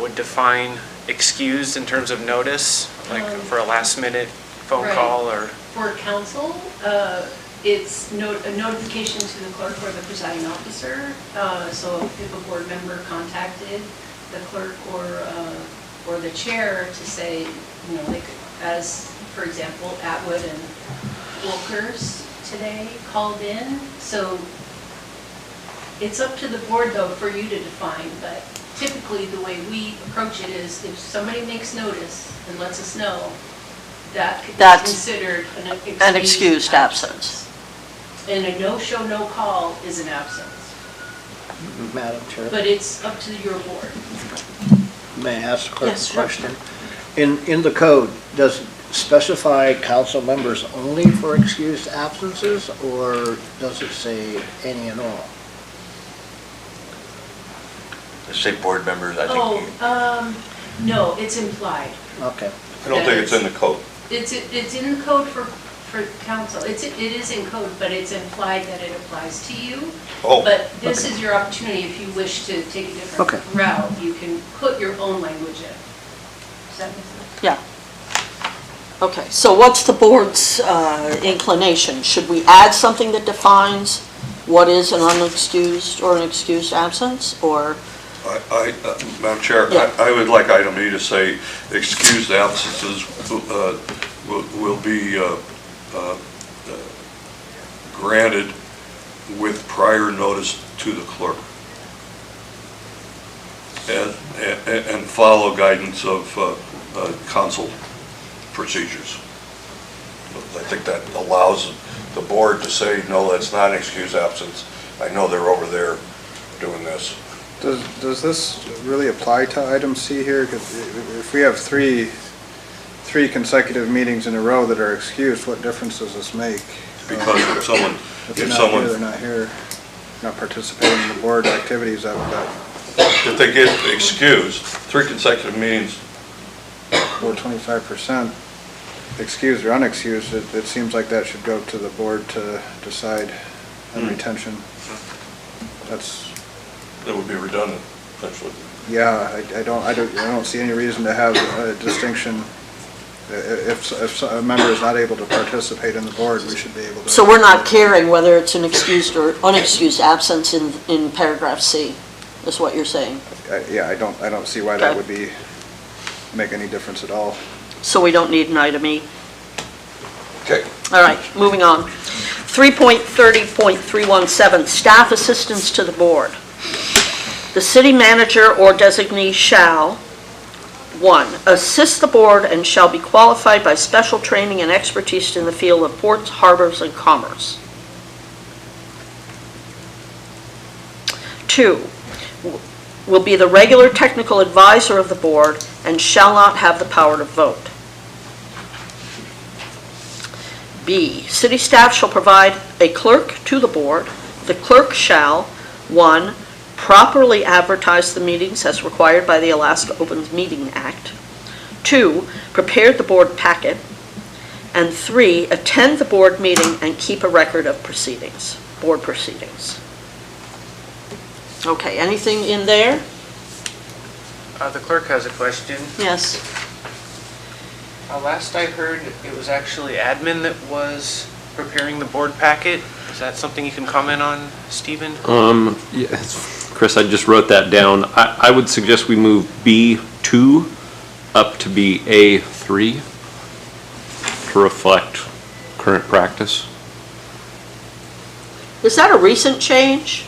would define excused in terms of notice, like for a last minute phone Right. call or... For council, it's a notification to the clerk or the presiding officer. So if a board member contacted the clerk or the chair to say, you know, like, as, for example, Atwood and Wilkers today called in. So it's up to the board, though, for you to define, but typically the way we approach it is if somebody makes notice and lets us know, that's considered An excused absence. And a no-show, no-call is an absence. Madam Chair, But it's up to your board. may I ask the clerk Yes, a sure. question? In the code, does it specify council members only for excused absences, or does it say any and all? Let's say board members, I Oh, think. no, it's implied. Okay. I don't think it's in the code. It's in the code for council. It is in code, but it's implied that it applies to you. Oh. But this is your opportunity, if you wish to take a different Okay. route, you can put your own language in. Does that make sense? Yeah. Okay, so what's the board's inclination? Should we add something that defines what is an unexcused or an excused absence, or? Madam Chair, Yeah. I would like item E to say excused absences will be granted with prior notice to the clerk. And follow guidance of council procedures. I think that allows the board to say, no, that's not an excused absence. I know they're over there doing this. Does this really apply to item C here? 'Cause if we have three consecutive meetings in a row that are excused, what difference does this make? Because if someone, If they're if not here, someone, they're not here, not participating in the board activities, that if they get excused, 3 consecutive meetings, or 25% excused or unexcused, it seems like that should go to the board to decide on retention. that would be redundant, essentially. Yeah, I don't see any reason to have a distinction. If a member is not able to participate in the board, we should be able to. So we're not caring whether it's an excused or unexcused absence in paragraph C, is what you're saying? Yeah, I don't see why that Okay. would make any difference at all. So we don't need an item E. Okay. All right, moving on. 3.30.317, staff assistance to the board. The city manager or designee shall, 1, assist the board and shall be qualified by special training and expertise in the field of ports, harbors, and commerce. 2, will be the regular technical advisor of the board and shall not have the power to vote. B, city staff shall provide a clerk to the board. The clerk shall, 1, properly advertise the meetings as required by the Alaska Open Meeting Act. 2, prepare the board packet. And 3, attend the board meeting and keep a record of proceedings, board proceedings. Okay, anything in there? The clerk has a question. Yes. Last I heard, it was actually admin that was preparing the board packet. Is that something you can comment on, Stephen? Yes, Chris, I just wrote that down. I would suggest we move B2 up to be A3 to reflect current practice. Is that a recent change?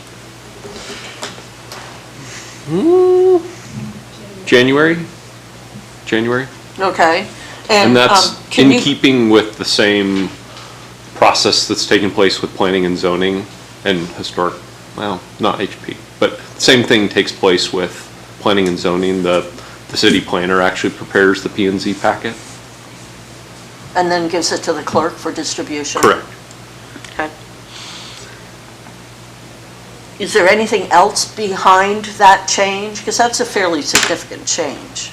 January? Okay. And that's can in you- keeping with the same process that's taking place with planning and zoning and historic, well, not HP, but same thing takes place with planning and zoning. The city planner actually prepares the P and Z packet. And then gives it to the clerk for distribution? Correct. Okay. Is there anything else behind that change? Because that's a fairly significant change.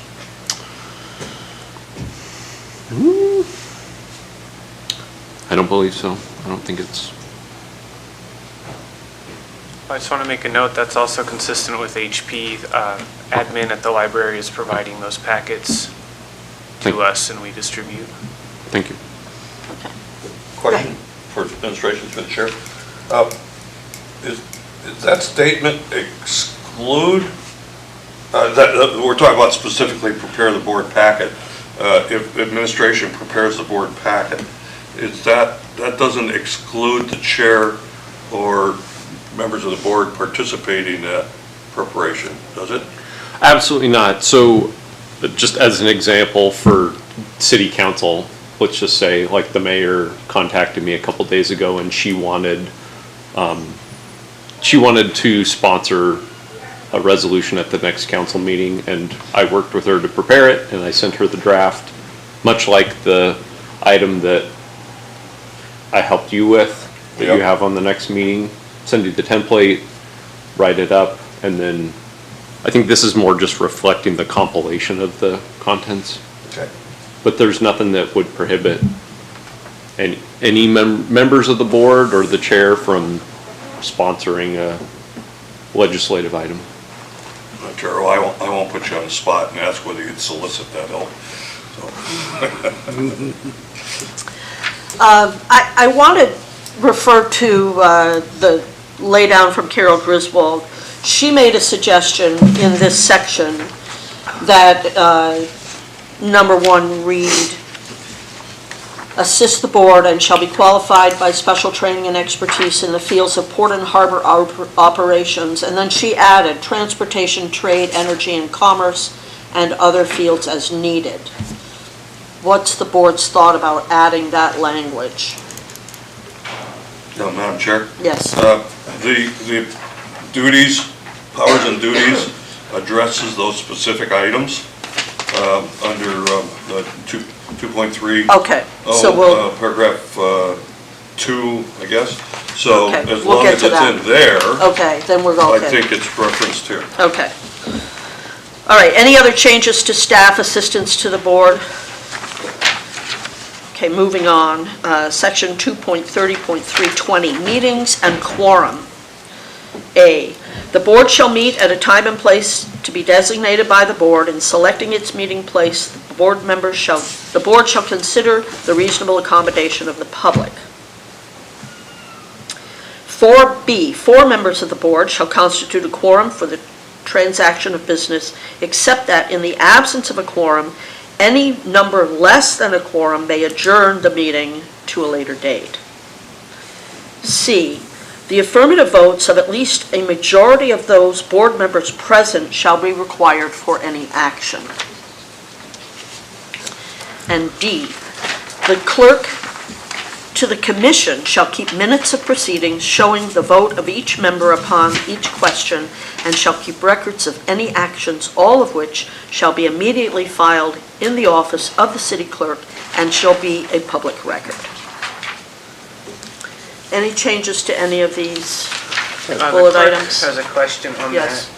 I don't believe so. I don't think it's, I just want to make a note, that's also consistent with HP. Admin at the library is providing those packets Thank to us and we distribute. thank you. Okay. Question for administration through the chair. Is that statement exclude, we're talking about specifically prepare the board packet. If administration prepares the board packet, that doesn't exclude the chair or members of the board participating in that preparation, does it? Absolutely not. So just as an example for city council, let's just say like the mayor contacted me a couple days ago and she wanted to sponsor a resolution at the next council meeting, and I worked with her to prepare it and I sent her the draft, much like the item that I helped you with, that you have on the next meeting. Send you the template, write it up, and then I think this is more just reflecting the compilation of the contents. Okay. But there's nothing that would prohibit any members of the board or the chair from sponsoring a legislative item. Chair, I won't put you on the spot and ask whether you'd solicit that help. I want to refer to the laydown from Carol Griswold. She made a suggestion in this section that number 1 read, assist the board and shall be qualified by special training and expertise in the fields of port and harbor operations. And then she added transportation, trade, energy, and commerce, and other fields as needed. What's the board's thought about adding that language? Madam Chair? Yes. The duties, powers and duties addresses those specific items under the 2.3. Okay, so we'll, Paragraph 2, I guess. So Okay, as we'll long get as to it's that. in there, okay, then we're I okay. think it's referenced here. Okay. All right, any other changes to staff assistance to the board? Okay, moving on. Section 2.30.320, meetings and quorum. A, the board shall meet at a time and place to be designated by the board. In selecting its meeting place, the board shall consider the reasonable accommodation of the public. 4B, 4 members of the board shall constitute a quorum for the transaction of business, except that in the absence of a quorum, any number less than a quorum may adjourn the meeting to a later date. C, the affirmative votes of at least a majority of those board members present shall be required for any action. And D, the clerk to the commission shall keep minutes of proceedings showing the vote of each member upon each question, and shall keep records of any actions, all of which shall be immediately filed in the office of the city clerk and shall be a public record. Any changes to any of these bullet The clerk items? has a question on that. Yes.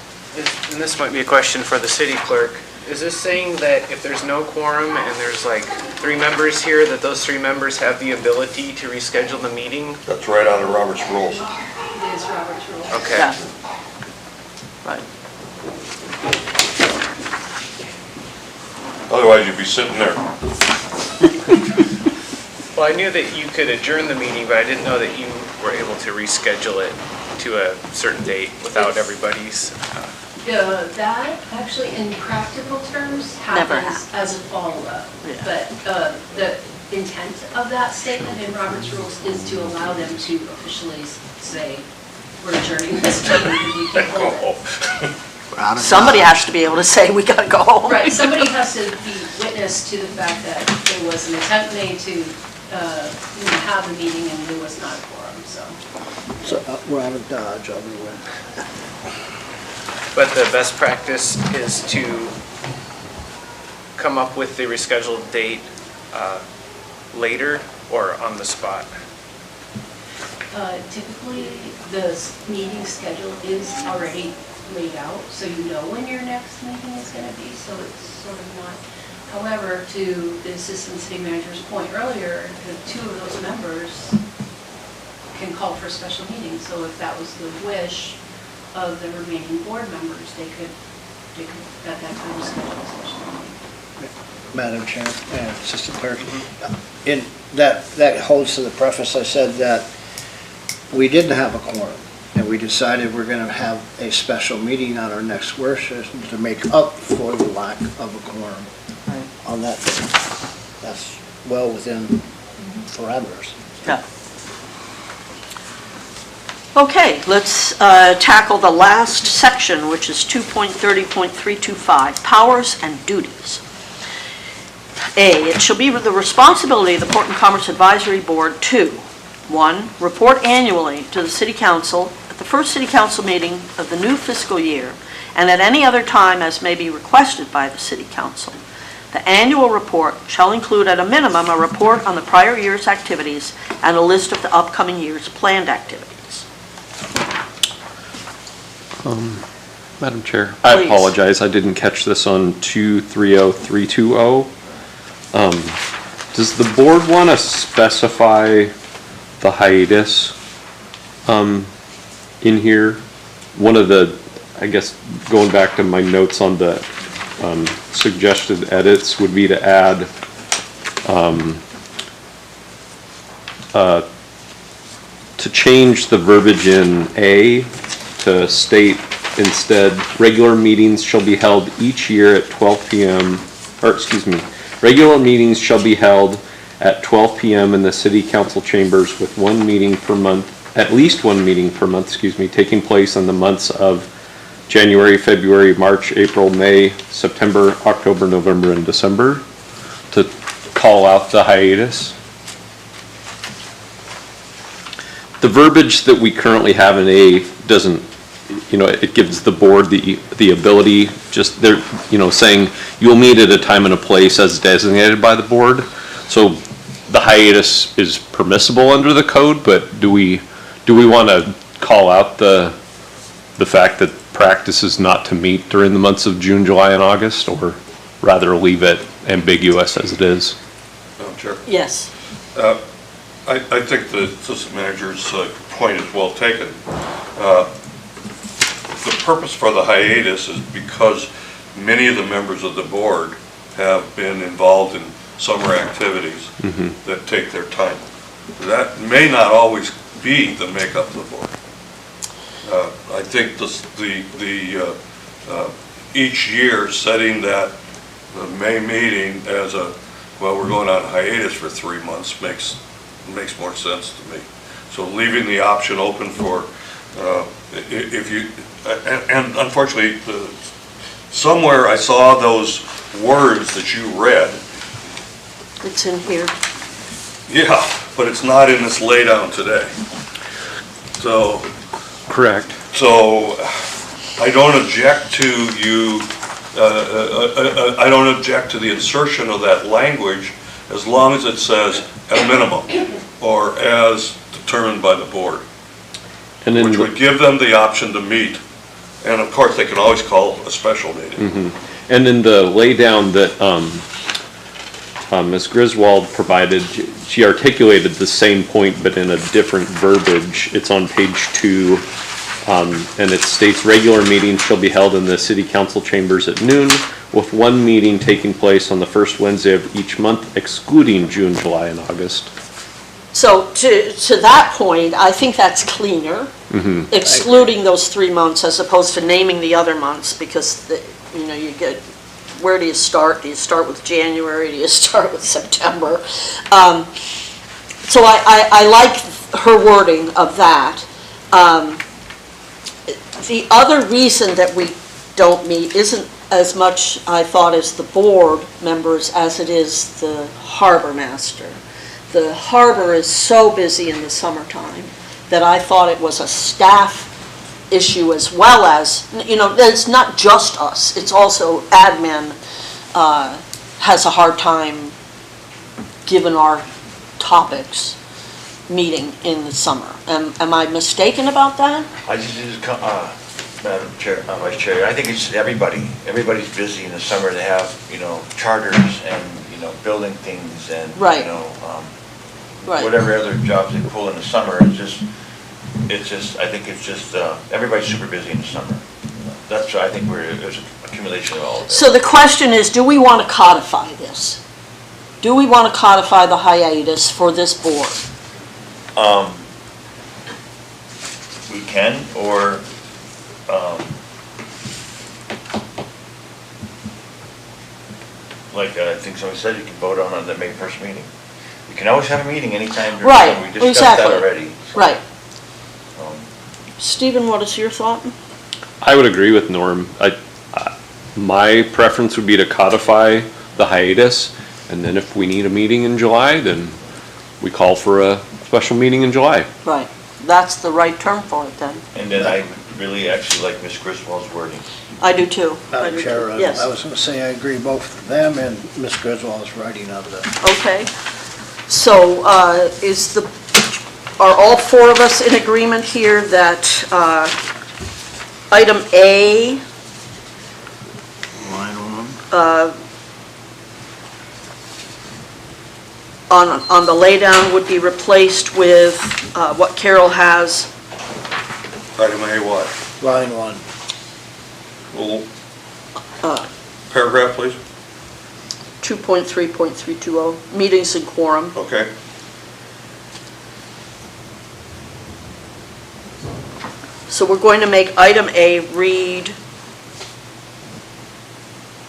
And this might be a question for the city clerk. Is this saying that if there's no quorum and there's like 3 members here, that those 3 members have the ability to reschedule the meeting? That's right out of Robert's rules. It is Robert's rule. Okay. Yeah. Right. Otherwise, you'd be sitting there. Well, I knew that you could adjourn the meeting, but I didn't know that you were able to reschedule it to a certain date without everybody's. That actually, in practical terms, Never happens as a follow-up. Yeah. But the intent of that statement in Robert's rules is to allow them to officially say, we're adjourning this meeting because we can't hold it. Somebody has to be able to say, we gotta go home. Right, somebody has to be witness to the fact that there was an attempt made to have a meeting and there was not a quorum, so. So we're out of Dodge, I'll be with. But the best practice is to come up with the rescheduled date later or on the spot. Typically, the meeting schedule is already laid out, so you know when your next meeting is going to be, so it's sort of not. However, to the assistant city manager's point earlier, the 2 of those members can call for a special meeting, so if that was the wish of the remaining board members, they could at that time schedule a special meeting. Madam Chair and Assistant Clerk. In that holds to the preface I said that we didn't have a quorum, and we decided we're going to have a special meeting on our next work session to make up for the lack of a quorum on that day. That's well within parameters. Yeah. Okay, let's tackle the last section, which is 2.30.325, powers and duties. A, it shall be the responsibility of the Port and Commerce Advisory Board to, 1, report annually to the City Council at the first City Council meeting of the new fiscal year and at any other time as may be requested by the City Council. The annual report shall include at a minimum a report on the prior year's activities and a list of the upcoming year's planned activities. Madam Chair, I Please. apologize, I didn't catch this on 230320. Does the board want to specify the hiatus in here? One of the, I guess, going back to my notes on the suggested edits would be to add to change the verbiage in A to state instead, regular meetings shall be held each year at 12 p.m., or excuse me, regular meetings shall be held at 12 p.m. in the City Council chambers with one meeting per month, at least one meeting per month, excuse me, taking place in the months of January, February, March, April, May, September, October, November, and December, to call out the hiatus. The verbiage that we currently have in A doesn't, it gives the board the ability, just there, saying you'll meet at a time and a place as designated by the board. So the hiatus is permissible under the code, but do we want to call out the fact that practice is not to meet during the months of June, July, and August, or rather leave it ambiguous as it is? Madam Chair? Yes. I think the assistant manager's point is well taken. The purpose for the hiatus is because many of the members of the board have been involved in summer activities that take their time. That may not always be the makeup of the board. I think each year setting that the May meeting as we're going on hiatus for 3 months makes more sense to me. So leaving the option open for, if you, and unfortunately, somewhere I saw those words that you read. It's in here. Yeah, but it's not in this laydown today. So. Correct. So I don't object to you, I don't object to the insertion of that language as long as it says at a minimum or as determined by the board, which would give them the option to meet. And of course, they can always call a special meeting. And in the laydown that Ms. Griswold provided, she articulated the same point but in a different verbiage. It's on page 2, and it states regular meetings shall be held in the City Council chambers at noon, with one meeting taking place on the first Wednesday of each month, excluding June, July, and August. So to that point, I think that's cleaner, excluding those 3 months as opposed to naming the other months, because you get, where do you start? Do you start with January? Do you start with September? So I like her wording of that. The other reason that we don't meet isn't as much, I thought, as the board members as it is the harbor master. The harbor is so busy in the summertime that I thought it was a staff issue as well as, it's not just us, it's also admin has a hard time, given our topics, meeting in the summer. Am I mistaken about that? Madam Chair, Vice Chair, I think it's everybody's busy in the summer. They have, charters and, building things and, Right. Right. whatever other jobs they pull in the summer. I think it's just, everybody's super busy in the summer. That's, I think there's an accumulation of all of it. So the question is, do we want to codify this? Do we want to codify the hiatus for this board? We can, or, like I think somebody said, you can vote on the May 1st meeting. You can always have a meeting anytime during the Right, summer. We discussed that exactly. already. so, Right. um, Stephen, what is your thought? I would agree with Norm. My preference would be to codify the hiatus, and then if we need a meeting in July, then we call for a special meeting in July. Right, that's the right term for it then. And then I really actually like Ms. Griswold's wording. I do too. I Madam do Chair, too. Yes. I was going to say I agree both them and Ms. Griswold's writing of the. Okay. So are all four of us in agreement here that item A, Line one. on the laydown would be replaced with what Carol has? Item A what? Line one. Well, paragraph, please. 2.3.320, meetings and quorum. Okay. So we're going to make item A read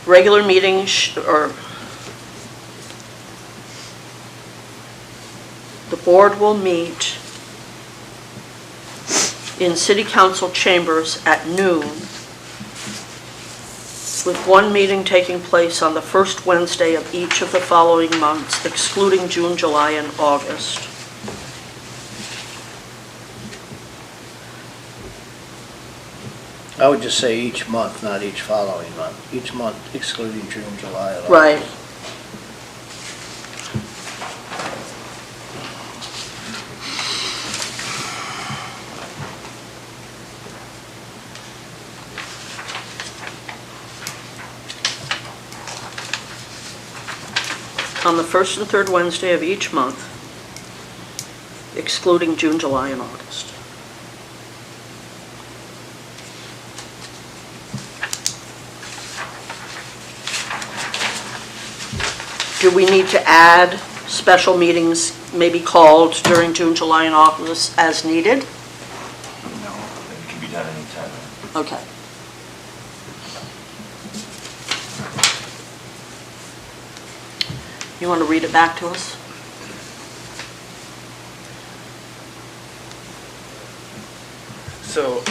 regular meetings, or the board will meet in city council chambers at noon, with one meeting taking place on the first Wednesday of each of the following months, excluding June, July, and August. I would just say each month, not each following month. Each month excluding June, July, and August. Right. On the first and third Wednesday of each month, excluding June, July, and August. Do we need to add special meetings maybe called during June, July, and August as needed? It can be done anytime. Okay. You want to read it back to us? So,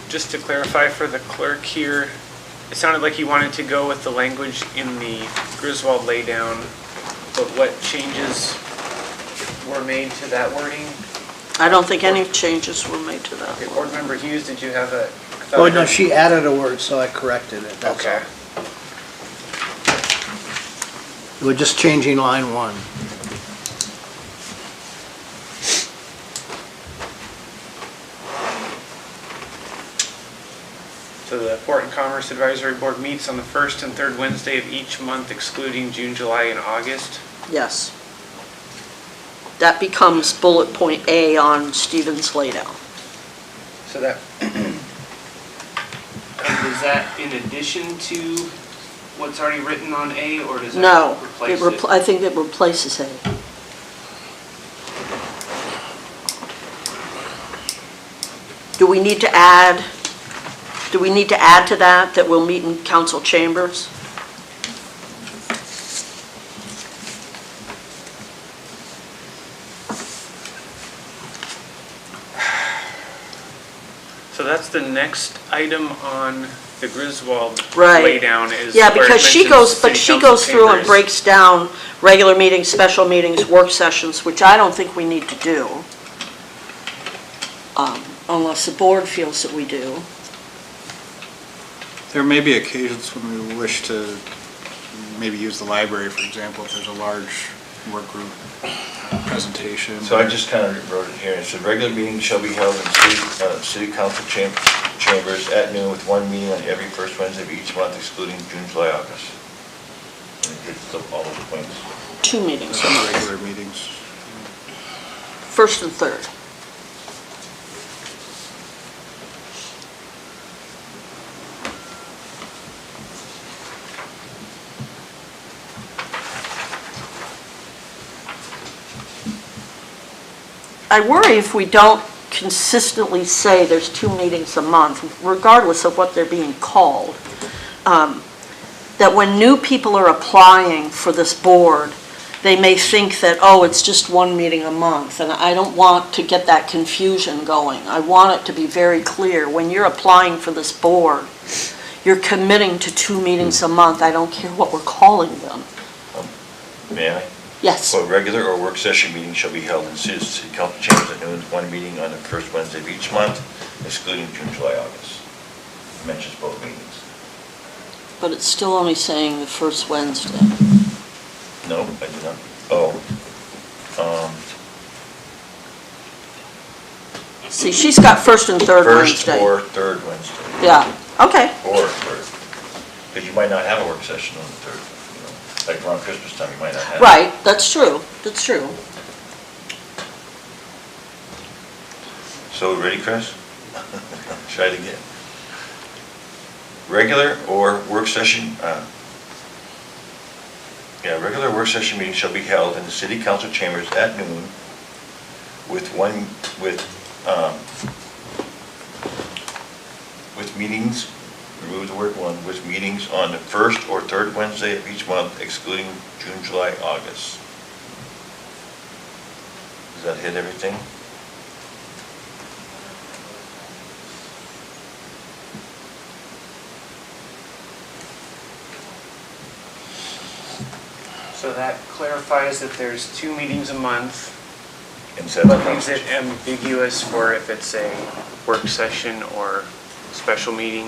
just to clarify for the clerk here, it sounded like you wanted to go with the language in the Griswold laydown, but what changes were made to that wording? I don't think any changes were made to that. Okay, Board Member Hughes, did you have a? Oh, no, she added a word, so I corrected it, that's all. Okay. We're just changing line one. So the Port and Commerce Advisory Board meets on the first and third Wednesday of each month, excluding June, July, and August. Yes. That becomes bullet point A on Stephen's laydown. So that, is that in addition to what's already written on A, or does No, that replace it? I think it replaces A. Do we need to add to that we'll meet in council chambers? So that's the next item on the Griswold Right. laydown is. Yeah, where it because she mentions goes, but city she council goes through and chambers. breaks down regular meetings, special meetings, work sessions, which I don't think we need to do. Unless the board feels that we do. There may be occasions when we wish to maybe use the library, for example, if there's a large work group presentation. So I just kind of wrote it here. It said, regular meetings shall be held in city council chambers at noon with one meeting on every first Wednesday of each month, excluding June, July, August. And it hits all those points. 2 meetings a month, Regular meetings. first and third. I worry if we don't consistently say there's 2 meetings a month, regardless of what they're being called, that when new people are applying for this board, they may think that, oh, it's just 1 meeting a month, and I don't want to get that confusion going. I want it to be very clear, when you're applying for this board, you're committing to 2 meetings a month. I don't care what we're calling them. May I? Yes. So regular or work session meetings shall be held in city council chambers at noon, 1 meeting on the first Wednesday of each month, excluding June, July, August. It mentions both meetings. But it's still only saying the first Wednesday. No, I did not. Oh. See, she's got first and third First Wednesday. or third Wednesday. Yeah, okay. Or third. Because you might not have a work session on the third, you know, like around Christmas time, you might not have. Right, that's true, that's true. So, ready, Chris? Try it again. Regular or work session, regular work session meetings shall be held in the city council chambers at noon with meetings, remove the word one, with meetings on the first or third Wednesday of each month, excluding June, July, August. Does that hit everything? So that clarifies that there's 2 meetings a month, Instead of but leaves it ambiguous for if it's a work session or special meeting.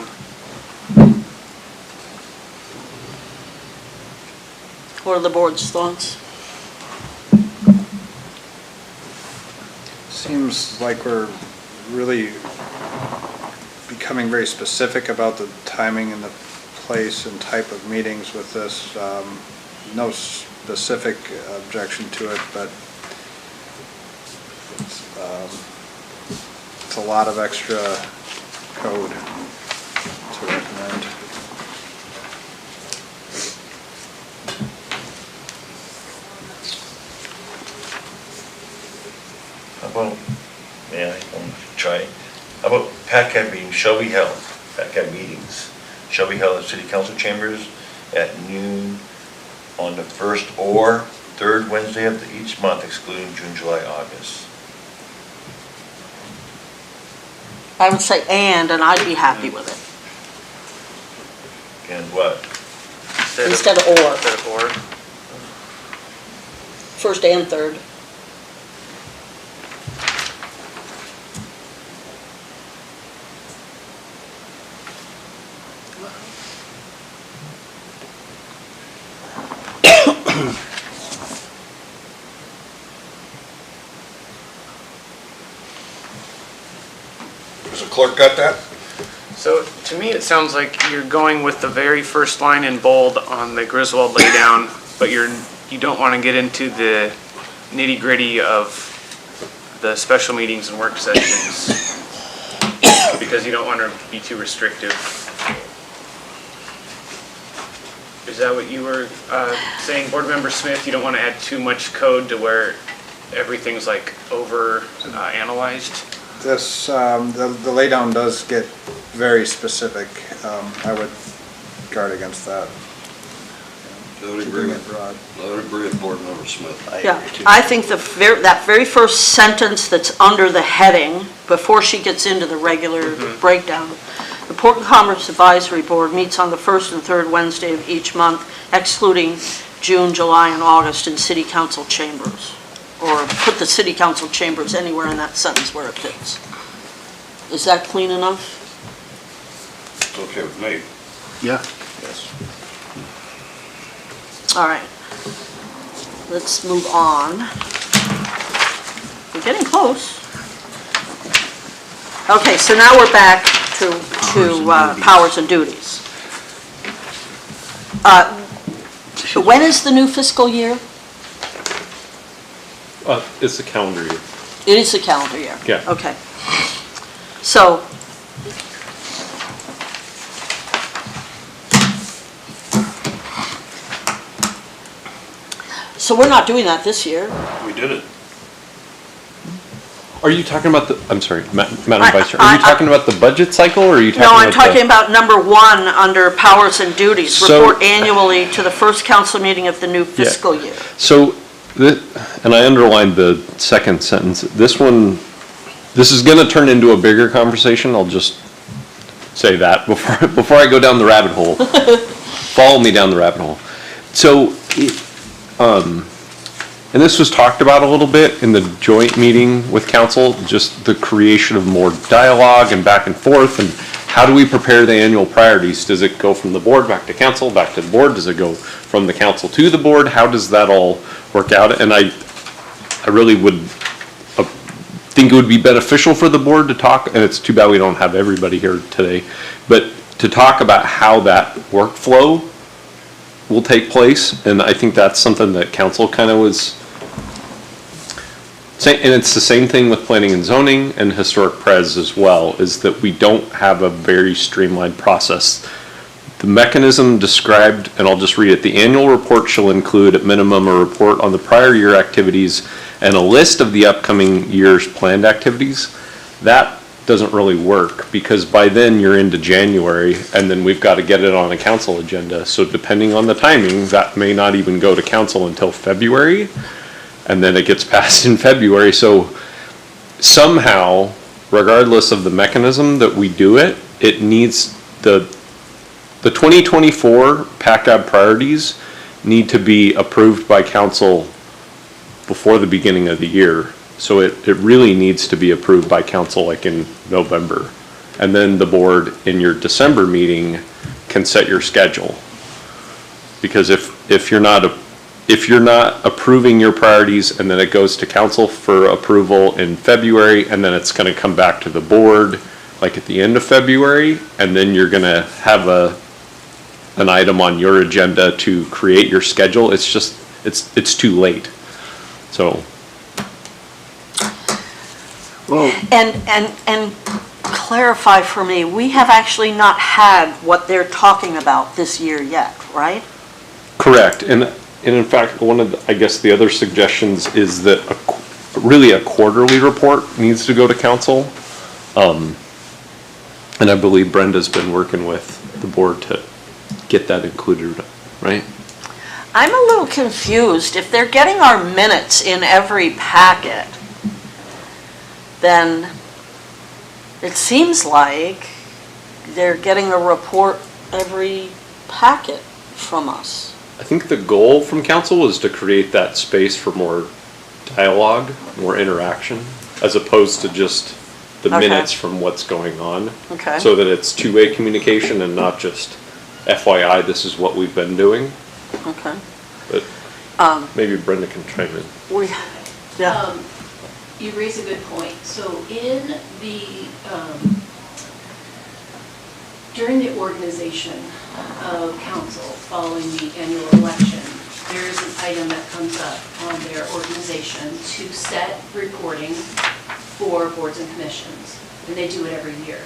What are the board's thoughts? Seems like we're really becoming very specific about the timing and the place and type of meetings with this. No specific objection to it, but it's a lot of extra code to recommend. How about, yeah, I'm trying. How about PACAB meetings shall be held, PACAB meetings shall be held in city council chambers at noon on the first or third Wednesday of each month, excluding June, July, August. I would say and I'd be happy with it, And what? instead of or, Instead of or. first and third. Has the clerk got that? So to me, it sounds like you're going with the very first line in bold on the Griswold laydown, but you don't want to get into the nitty-gritty of the special meetings and work sessions because you don't want to be too restrictive. Is that what you were saying, Board Member Smith? You don't want to add too much code to where everything's like over analyzed? This, the laydown does get very specific. I would guard against that. I would Keeping it broad. I would agree with Board Member Smith. Yeah, I think that very first sentence that's under the heading, before she gets into the regular breakdown, the Port and Commerce Advisory Board meets on the first and third Wednesday of each month, excluding June, July, and August in city council chambers. Or put the city council chambers anywhere in that sentence where it fits. Is that clean enough? It's okay with me. Yeah. Yes. All right. Let's move on. We're getting close. Okay, so now we're back to powers and duties. When is the new fiscal year? It's the calendar year. It is the calendar year? Yeah. Okay. So, we're not doing that this year. We did it. Are you talking about the, I'm sorry, Madam I- Vice Chair, are you I- talking about the budget cycle, or are you talking No, about I'm talking the? about number 1 under powers and duties, So- report annually to the first council meeting of the new fiscal year. So, and I underlined the second sentence, this one, this is gonna turn into a bigger conversation, I'll just say that before I go down the rabbit hole. Follow me down the rabbit hole. So, and this was talked about a little bit in the joint meeting with council, just the creation of more dialogue and back and forth, and how do we prepare the annual priorities? Does it go from the board back to council, back to the board? Does it go from the council to the board? How does that all work out? And I really would think it would be beneficial for the board to talk, and it's too bad we don't have everybody here today, but to talk about how that workflow will take place, and I think that's something that council kind of was saying, and it's the same thing with planning and zoning and historic pres as well, is that we don't have a very streamlined process. The mechanism described, and I'll just read it, the annual report shall include at minimum a report on the prior year activities and a list of the upcoming year's planned activities. That doesn't really work, because by then you're into January, and then we've got to get it on a council agenda. So depending on the timing, that may not even go to council until February, and then it gets passed in February. So somehow, regardless of the mechanism that we do it, it needs the 2024 PACAB priorities need to be approved by council before the beginning of the year. So it really needs to be approved by council like in November. And then the board in your December meeting can set your schedule. Because if you're not approving your priorities and then it goes to council for approval in February, and then it's gonna come back to the board like at the end of February, and then you're gonna have an item on your agenda to create your schedule, it's just, it's too late. So. Well, And clarify for me, we have actually not had what they're talking about this year yet, right? Correct, and in fact, one of the, I guess the other suggestions is that really a quarterly report needs to go to council. And I believe Brenda's been working with the board to get that included, right? I'm a little confused. If they're getting our minutes in every packet, then it seems like they're getting a report every packet from us. I think the goal from council was to create that space for more dialogue, more interaction, as opposed to just the Okay. minutes from what's going on. Okay. So that it's two-way communication and not just FYI, this is what we've been doing. Okay. But maybe Brenda can chime in. Yeah. You raise a good point. So in the, during the organization of council following the annual election, there is an item that comes up on their organization to set reporting for boards and commissions, and they do it every year.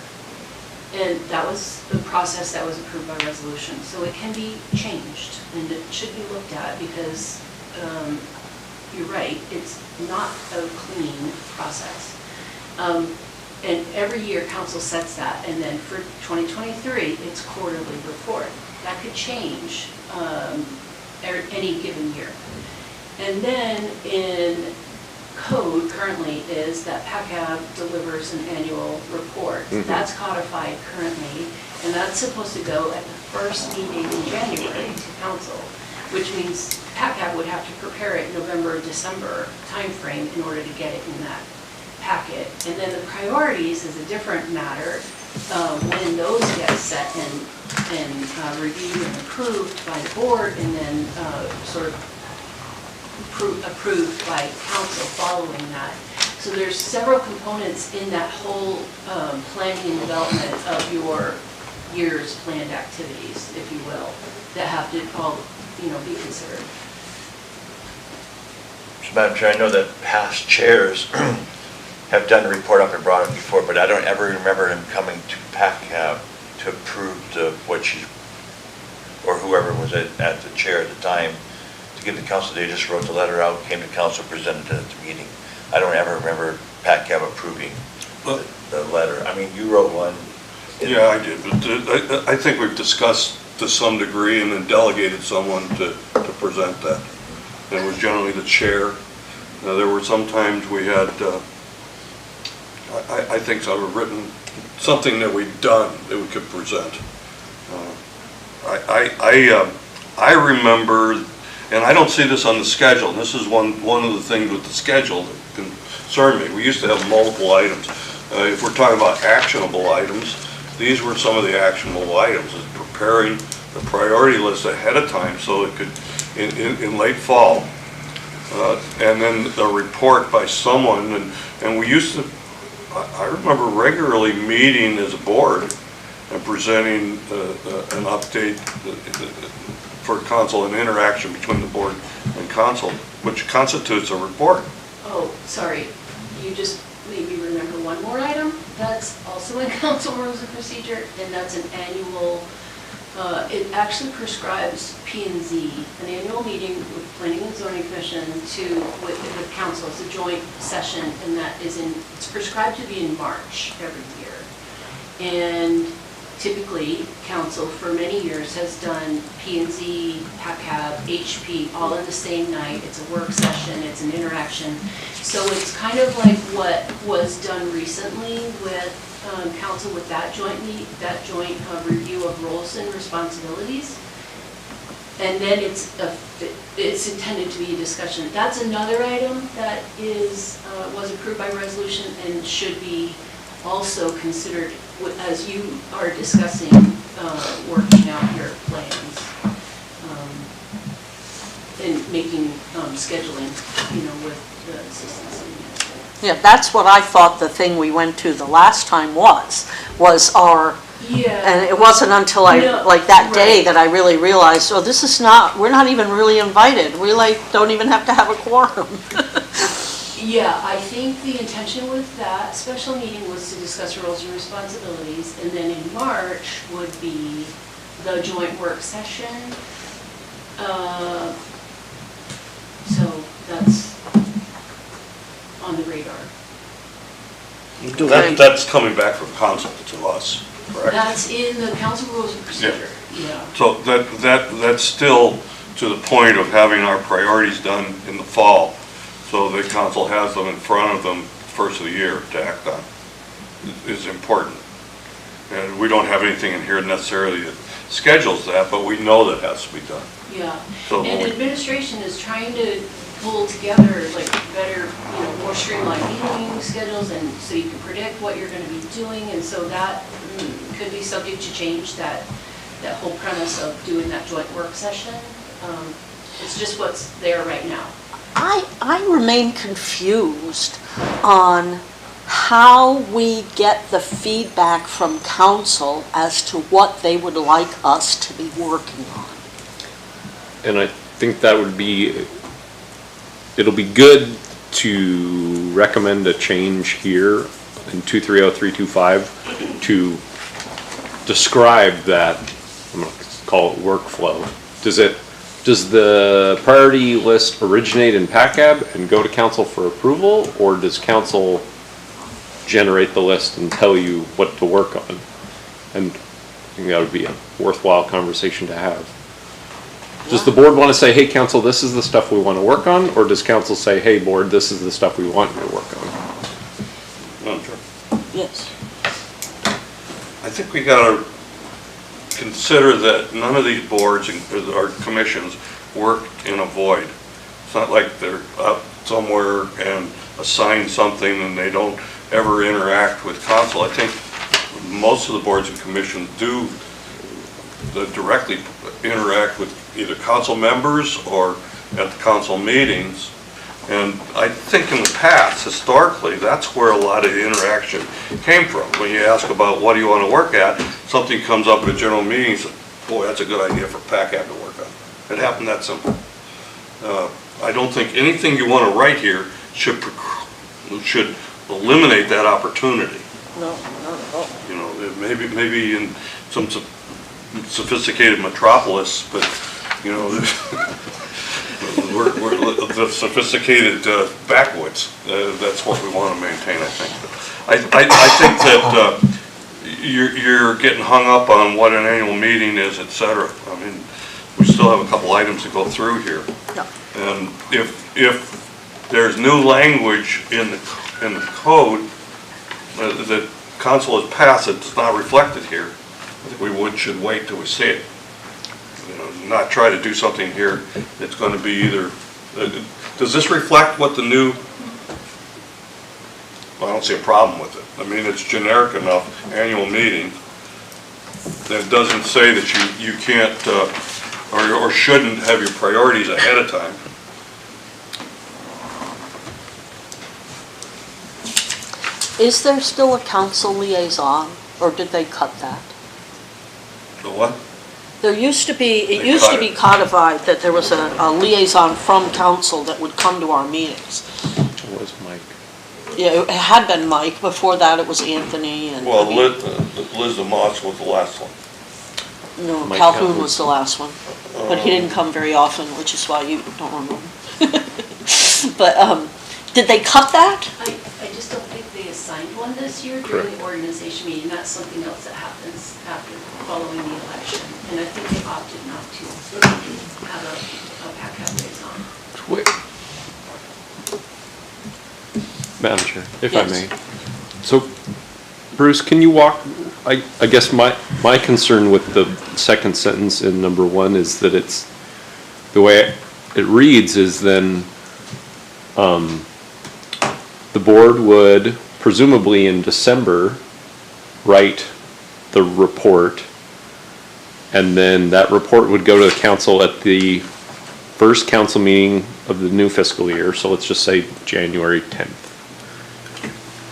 And that was the process that was approved by resolution. So it can be changed, and it should be looked at, because you're right, it's not a clean process. And every year, council sets that, and then for 2023, it's quarterly report. That could change any given year. And then in code currently is that PACAB delivers an annual report. Mhm. That's codified currently, and that's supposed to go at the first meeting in January to council, which means PACAB would have to prepare it November, December timeframe in order to get it in that packet. And then the priorities is a different matter, when those get set and reviewed and approved by the board, and then sort of approved by council following that. So there's several components in that whole planning and development of your year's planned activities, if you will, that have to all, be considered. So, Madam Chair, I know that past chairs have done a report up and brought it before, but I don't ever remember him coming to PACAB to approve what she, or whoever was at the chair at the time, to give the council. They just wrote the letter out, came to council, presented it at the meeting. I don't ever remember PACAB approving Well- the letter. I mean, you wrote one. Yeah, I did, but I think we've discussed to some degree and then delegated someone to present that. And it was generally the chair. There were some times we had, I think so, I've written something that we'd done that we could present. I remember, and I don't see this on the schedule, and this is one of the things with the schedule that concerned me. We used to have multiple items. If we're talking about actionable items, these were some of the actionable items, is preparing the priority list ahead of time so it could, in late fall. And then a report by someone, and we used to, I remember regularly meeting as a board and presenting an update for council, an interaction between the board and council, which constitutes a report. Oh, sorry, you just made me remember one more item. That's also in council rules of procedure, and that's an annual, it actually prescribes P&Z, an annual meeting with Planning and Zoning Commission with council. It's a joint session, and that is it's prescribed to be in March every year. And typically, council for many years has done P&Z, PACAB, HP, all in the same night. It's a work session, it's an interaction. So it's kind of like what was done recently with council with that joint review of roles and responsibilities. And then it's intended to be a discussion. That's another item that was approved by resolution and should be also considered as you are discussing working out your plans and making scheduling, with the assistance administrator. Yeah, that's what I thought the thing we went to the last time was our, Yeah. and it wasn't until No, like that day right. that I really realized, oh, this is not, we're not even really invited. We don't even have to have a quorum. Yeah, I think the intention with that special meeting was to discuss roles and responsibilities, and then in March would be the joint work session. So that's on the radar. That's coming back from council to us, correct? That's in the council rules of procedure, yeah. So that's still to the point of having our priorities done in the fall, so the council has them in front of them first of the year to act on, is important. And we don't have anything in here necessarily that schedules that, but we know that has to be done. Yeah, So and administration is trying to pull together like better, more streamlined meeting schedules, and so you can predict what you're going to be doing, and so that could be subject to change, that whole premise of doing that joint work session. It's just what's there right now. I remain confused on how we get the feedback from council as to what they would like us to be working on. And I think that would be, it'll be good to recommend a change here in 230325 to describe that, I'm going to call it workflow. Does the priority list originate in PACAB and go to council for approval, or does council generate the list and tell you what to work on? And I think that would be a worthwhile conversation to have. Does the board want to say, hey, council, this is the stuff we want to work on? Or does council say, hey, board, this is the stuff we want you to work on? Yes. I think we gotta consider that none of these boards or commissions work in a void. It's not like they're up somewhere and assign something and they don't ever interact with council. I think most of the boards and commissions do directly interact with either council members or at the council meetings. And I think in the past, historically, that's where a lot of the interaction came from. When you ask about what do you want to work at, something comes up at general meetings, boy, that's a good idea for PACAB to work on. It happened that simple. I don't think anything you want to write here should eliminate that opportunity. No, not at all. Maybe in some sophisticated metropolis, but We're the sophisticated backwoods. That's what we want to maintain, I think. I think that you're getting hung up on what an annual meeting is, et cetera. I mean, we still have a couple items to go through here. Yeah. And if there's new language in the code that council has passed, it's not reflected here, I think we should wait till we see it. You know, not try to do something here that's going to be either, does this reflect what the new, well, I don't see a problem with it. I mean, it's generic enough, annual meeting, that it doesn't say that you can't or shouldn't have your priorities ahead of time. Is there still a council liaison, or did they cut that? The what? There used to be, it They used to cut be it. codified that there was a liaison from council that would come to our meetings. It was Mike. Yeah, it had been Mike, before that it was Anthony and. Well, Liz DeMoss was the last one. No, Mike Calhoun Calhoun. was the last one, but he didn't come very often, which is why you don't remember. But, did they cut that? I just don't think they assigned one this year during the organization meeting. That's something else that happens after following the election. And I think they opted not to, so they can have a PACAB liaison. Madam Chair, if I Yes. may. So, Bruce, can you walk, I guess my concern with the second sentence in number 1 is that it's, the way it reads is then, the board would presumably in December write the report, and then that report would go to the council at the first council meeting of the new fiscal year, so let's just say January 10th.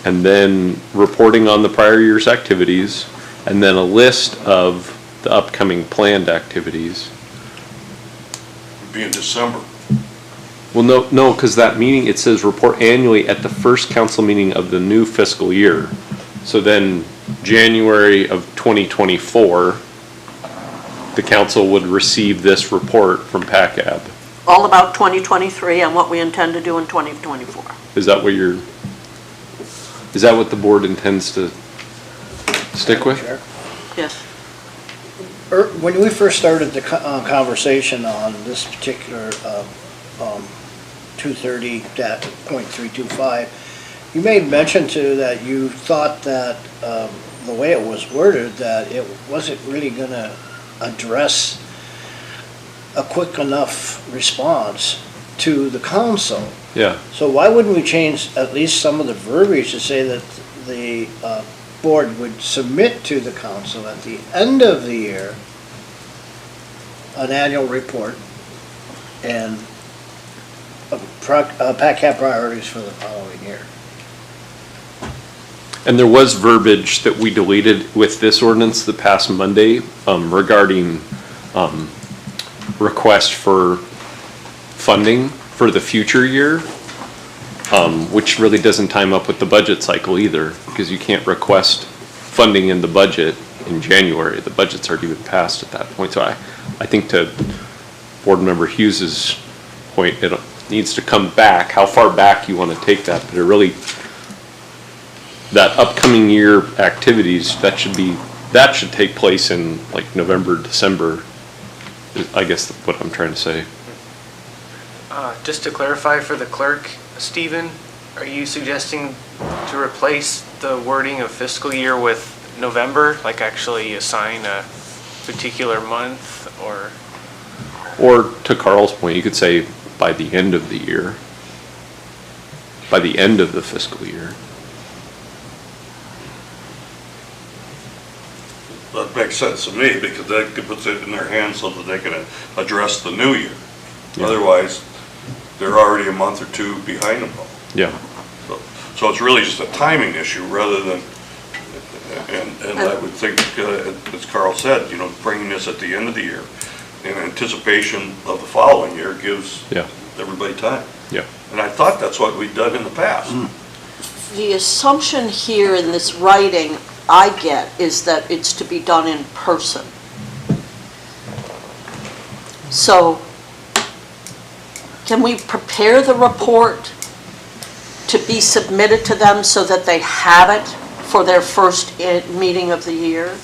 And then reporting on the prior year's activities, and then a list of the upcoming planned activities. It'd be in December. Well, no, because that meeting, it says report annually at the first council meeting of the new fiscal year. So then, January of 2024, the council would receive this report from PACAB. All about 2023 and what we intend to do in 2024. Is that what the board intends to stick with? Chair. Yes. When we first started the conversation on this particular 230.325, you made mention to that you thought that the way it was worded, that it wasn't really going to address a quick enough response to the council. Yeah, So why wouldn't we change at least some of the verbiage to say that the board would submit to the council at the end of the year an annual report and PACAB priorities for the following year? and there was verbiage that we deleted with this ordinance that passed Monday regarding request for funding for the future year, which really doesn't time up with the budget cycle either, because you can't request funding in the budget in January. The budget's already been passed at that point. So I think to Board Member Hughes's point, it needs to come back, how far back you want to take that, but it really, that upcoming year activities, that should take place in like November, December, is I guess what I'm trying to say. Just to clarify for the clerk, Stephen, are you suggesting to replace the wording of fiscal year with November, like actually assign a particular month, or? Or to Carl's point, you could say by the end of the year, by the end of the fiscal year. That makes sense to me, because that puts it in their hands so that they can address the new year. Yeah. Otherwise, they're already a month or two behind them. Yeah. So it's really just a timing issue rather than, and I would think, as Carl said, you know, bringing this at the end of the year in anticipation of the following year gives Yeah. everybody time. Yeah. And I thought that's what we'd done in the past. The assumption here in this writing I get is that it's to be done in person. So can we prepare the report to be submitted to them so that they have it for their first meeting of the year?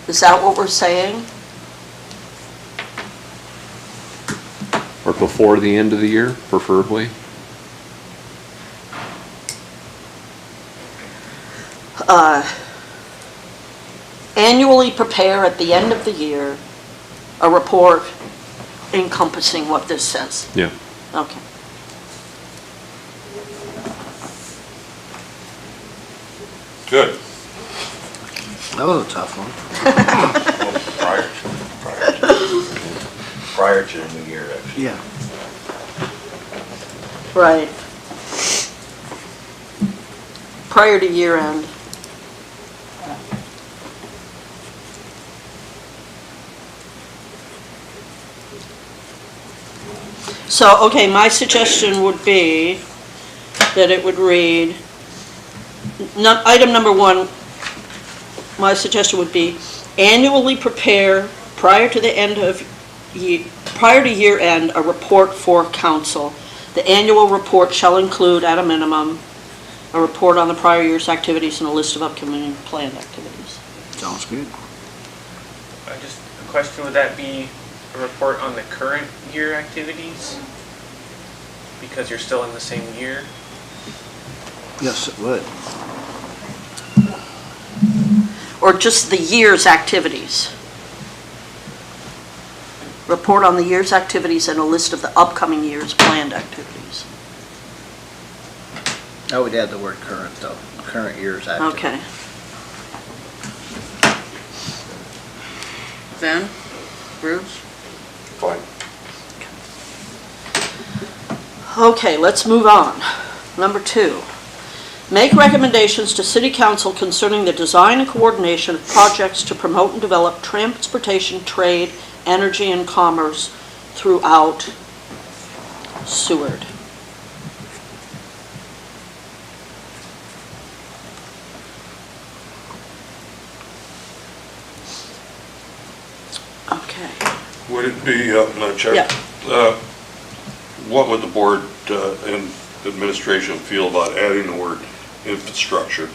Is that what we're saying? Or before the end of the year, preferably? Annually prepare at the end of the year a report encompassing what this says. Yeah. Okay. Good. That was a tough one. Prior to the new year, actually. Yeah. Right. Prior to year end. So, okay, my suggestion would be that it would read, item number 1, my suggestion would be annually prepare prior to the end of, prior to year end, a report for council. The annual report shall include, at a minimum, a report on the prior year's activities and a list of upcoming planned activities. Sounds good. Just a question, would that be a report on the current year activities? Because you're still in the same year? Yes, it would. Or just the year's activities. Report on the year's activities and a list of the upcoming year's planned activities. I would add the word current, though, current year's activity. Okay. Ben? Bruce? Fine. Okay, let's move on. Number 2, make recommendations to City Council concerning the design and coordination of projects to promote and develop transportation, trade, energy, and commerce throughout Seward. Okay. Would it be, Madam Chair? Yeah. What would the board and administration feel about adding the word infrastructure?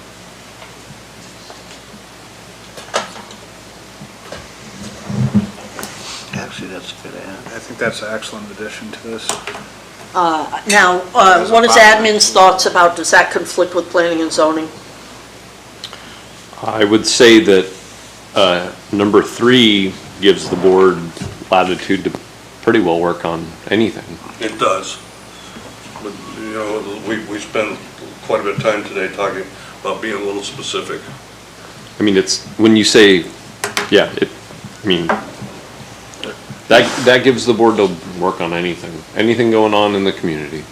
Actually, that's a good add. I think that's an excellent addition to this. Now, what is admin's thoughts about, does that conflict with planning and zoning? I would say that number 3 gives the board latitude to pretty well work on anything. It does. But, you know, we spend quite a bit of time today talking about being a little specific. I mean, it's, when you say, yeah, I mean, that gives the board to work on anything going on in the community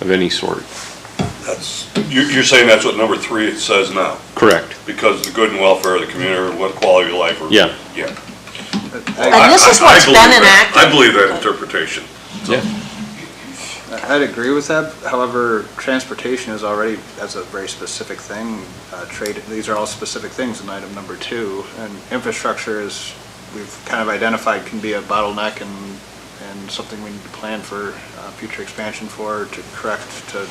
of any sort. That's, you're saying that's what number 3 says now? Correct. Because the good and welfare of the community, or what quality of life. Yeah. Yeah. And this is what's been enacted. I believe that interpretation. Yeah. I'd agree with that. However, transportation is already, that's a very specific thing. Trade, these are all specific things in item number 2. And infrastructure is, we've kind of identified, can be a bottleneck and something we need to plan for future expansion for, to correct, to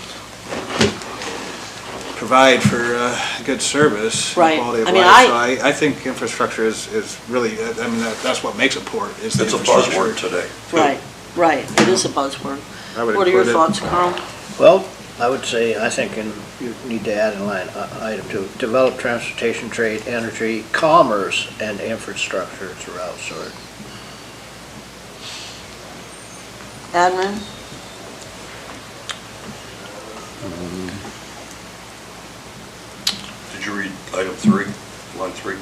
provide for good service, Right. quality of I mean, life. So I think infrastructure is really, I mean, that's what makes a port, is the It's a infrastructure. buzzword today. Right, it is a buzzword. I would What are your include it. thoughts, Carl? Well, I would say, I think you need to add in line, item 2, develop transportation, trade, energy, commerce, and infrastructure throughout Seward. Admin? Did you read item 3, line 3?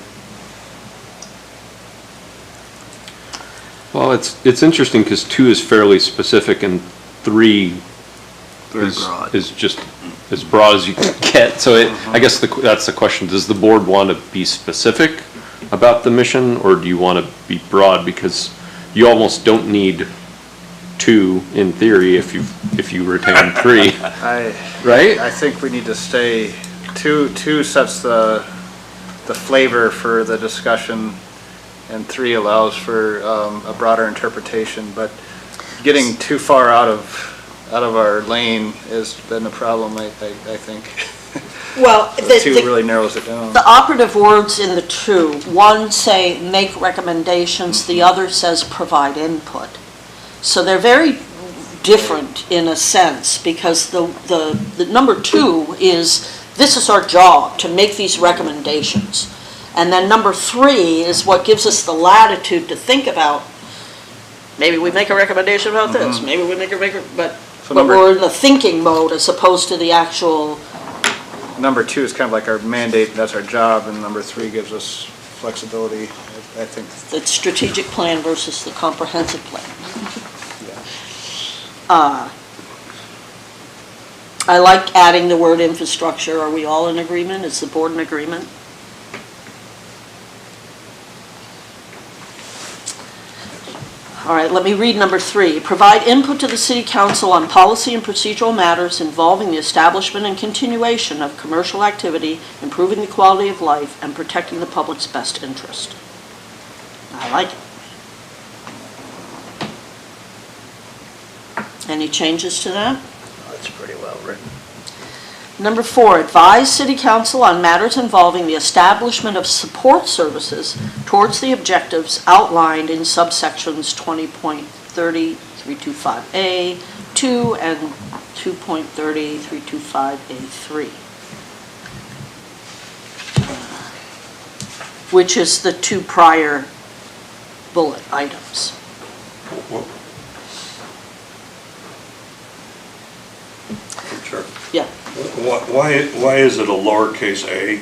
Well, it's interesting because 2 is fairly specific and 3 Very broad. is just as broad as you can get. So I guess that's the question. Does the board want to be specific about the mission, or do you want to be broad? Because you almost don't need 2 in theory if you retain 3, right? I think we need to stay, two sets the flavor for the discussion, and 3 allows for a broader interpretation, but getting too far out of our lane has been a problem, I think. Well, The two really narrows it down. the operative words in the two, one say make recommendations, the other says provide input. So they're very different in a sense, because the number two is, this is our job, to make these recommendations. And then number three is what gives us the latitude to think about, maybe we make a recommendation about this, maybe we make but we're in the thinking mode as opposed to the actual. Number two is kind of like our mandate, that's our job, and number three gives us flexibility, I think. The strategic plan versus the comprehensive plan. I like adding the word infrastructure. Are we all in agreement? Is the board in agreement? All right, let me read number three. Provide input to the City Council on policy and procedural matters involving the establishment and continuation of commercial activity, improving the quality of life, and protecting the public's best interest. I like it. Any changes to that? That's pretty well written. Number four, advise City Council on matters involving the establishment of support services towards the objectives outlined in subsections 20.30.325A 2 and 2.30.325A3, which is the two prior bullet items. Sure. Yeah. Why is it a lowercase a?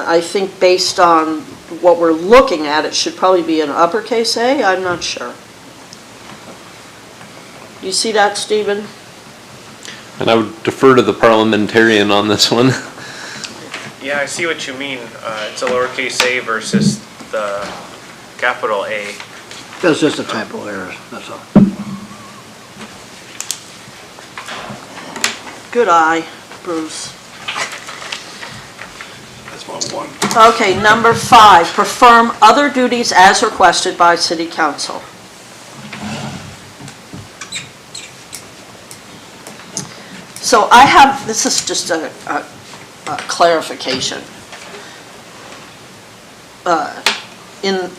I think based on what we're looking at, it should probably be an uppercase A. I'm not sure. You see that, Stephen? And I would defer to the parliamentarian on this one. Yeah, I see what you mean. It's a lowercase a versus the capital A. That's just a typo error, that's all. Good eye, Bruce. That's one. Okay, number five, perform other duties as requested by City Council. So I have, this is just a clarification. In,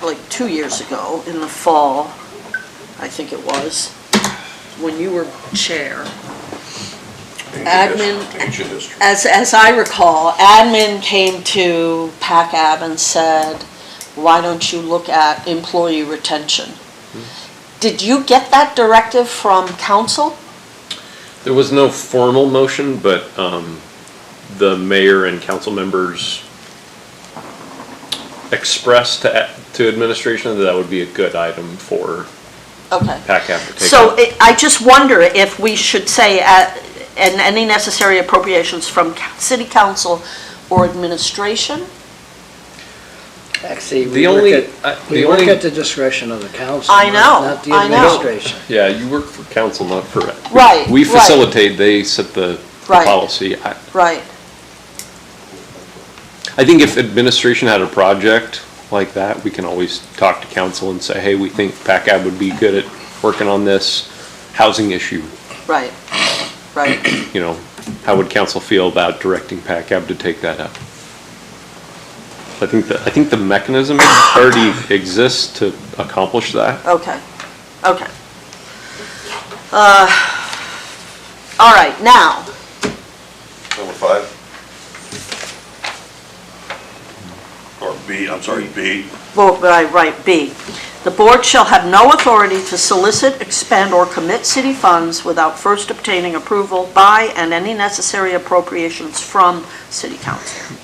like 2 years ago, in the fall, I think it was, when you were chair, admin, Ancient history. as I recall, admin came to PACAB and said, why don't you look at employee retention? Did you get that directive from council? There was no formal motion, but the mayor and council members expressed to administration that would be a good item for Okay. PACAB to take So up. I just wonder if we should say, and any necessary appropriations from city council or administration? Actually, The only- we work at the discretion of the council. I know, Not the I know. administration. Yeah, you work for council, not for it. Right, We right. facilitate, they set the Right. policy. Right, I think if administration had a project like that, we can always talk to council and say, hey, we think PACAB would be good at working on this housing issue. right, right. You know, how would council feel about directing PACAB to take that up? I think the mechanism already exists to accomplish that. Okay, okay. All right, now, Number five. Or B, I'm sorry, B. well, right, B. The board shall have no authority to solicit, expend, or commit city funds without first obtaining approval by and any necessary appropriations from city council.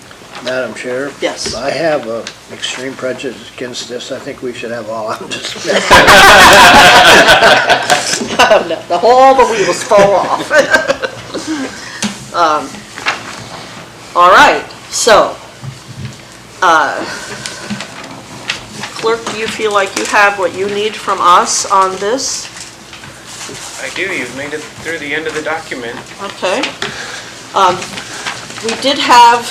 Madam Chair? Yes. I have an extreme prejudice against this. I think we should have all out dismissal. All the wheels fall off. All right, so, clerk, do you feel like you have what you need from us on this? I do, you've made it through the end of the document. Okay. We did have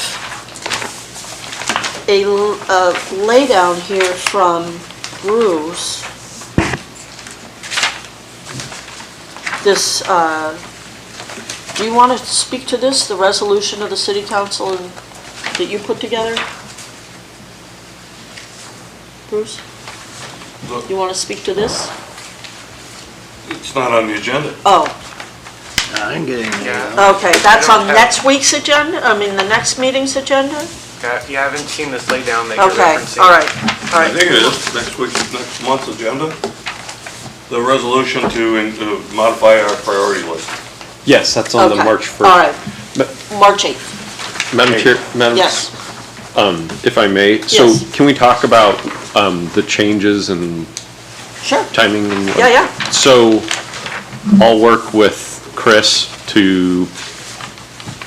a laydown here from Bruce. This, do you want to speak to this, the resolution of the city council that you put together? Bruce? You want to speak to this? It's not on the agenda. Oh, I didn't get any. Yeah. okay, that's I don't on have- next week's agenda, I mean, the next meeting's agenda? You haven't seen this lay down that you're Okay, referencing? all right, all I right. think it is next month's agenda. The resolution to modify our priority list. Yes, that's on the Okay, March 1st. all right, March 8th, Madam Chair, yes. if I may, so Yes. can we talk about the changes and Sure, timing? And yeah, yeah, So I'll work with Chris to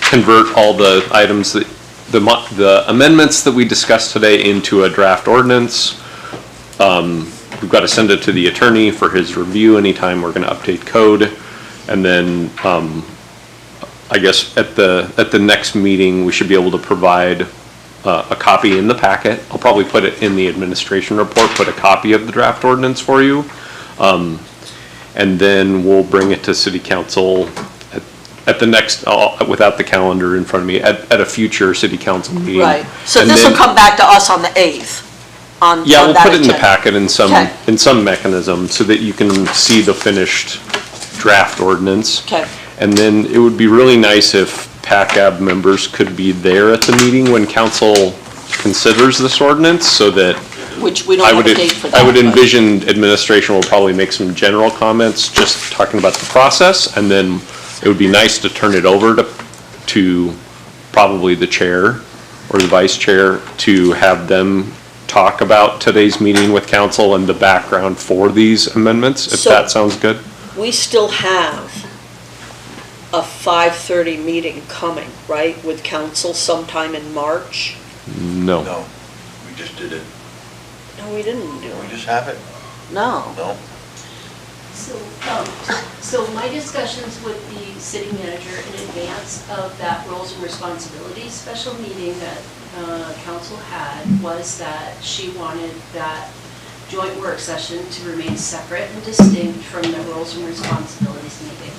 convert all the items that, the amendments that we discussed today into a draft ordinance. We've got to send it to the attorney for his review anytime we're going to update code. And then, I guess at the next meeting, we should be able to provide a copy in the packet. I'll probably put it in the administration report, put a copy of the draft ordinance for you. And then we'll bring it to city council at the next, without the calendar in front of me, at a future city council meeting. right. So And this will then- come back to us on the 8th, on Yeah, we'll that put it in the agenda. packet Okay. in some mechanism so that you can see the finished draft ordinance. Okay, And then it would be really nice if PACAB members could be there at the meeting when council considers this ordinance, so that which we don't I have would, a date for that. I would but- envision administration will probably make some general comments, just talking about the process, and then it would be nice to turn it over to probably the chair or the vice chair to have them talk about today's meeting with council and the background for these amendments, if So- that sounds good. We still have a 5:30 meeting coming, right, with council sometime in March? No. No, we just did it. No, we didn't do We it. just have it? No. No. So my discussions with the city manager in advance of that roles and responsibilities special meeting that council had was that she wanted that joint work session to remain separate and distinct from the roles and responsibilities meeting.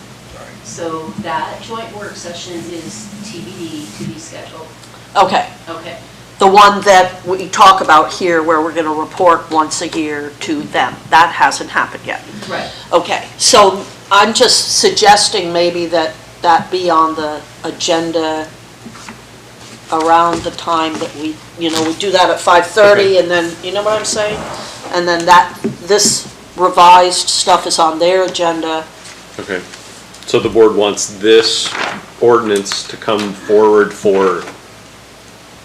So that joint work session is TBD, to be scheduled. Okay, Okay. the one that we talk about here where we're gonna report once a year to them, that hasn't happened yet. Right. Okay, so I'm just suggesting maybe that be on the agenda around the time that we do that at 5:30, and then, you know what I'm saying? And then this revised stuff is on their agenda. Okay. So the board wants this ordinance to come forward for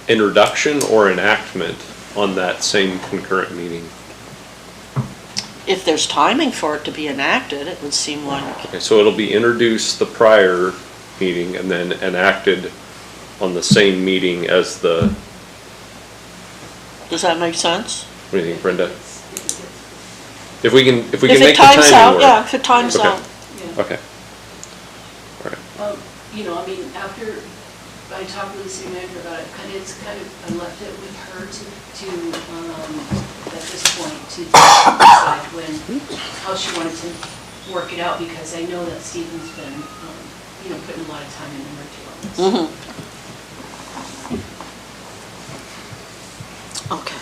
introduction or enactment on that same concurrent meeting? If there's timing for it to be enacted, it would seem like, Okay, so it'll be introduced the prior meeting and then enacted on the same meeting as the, does that make sense? what do you think, Brenda? If we can If make it the times timing out, work. yeah, if it times Okay. out. Okay, I mean, after I talked with the city manager about it, I left it with her at this point, to decide how she wanted to work it out, because I know that Stephen's been, putting a lot of time and energy on this. Okay.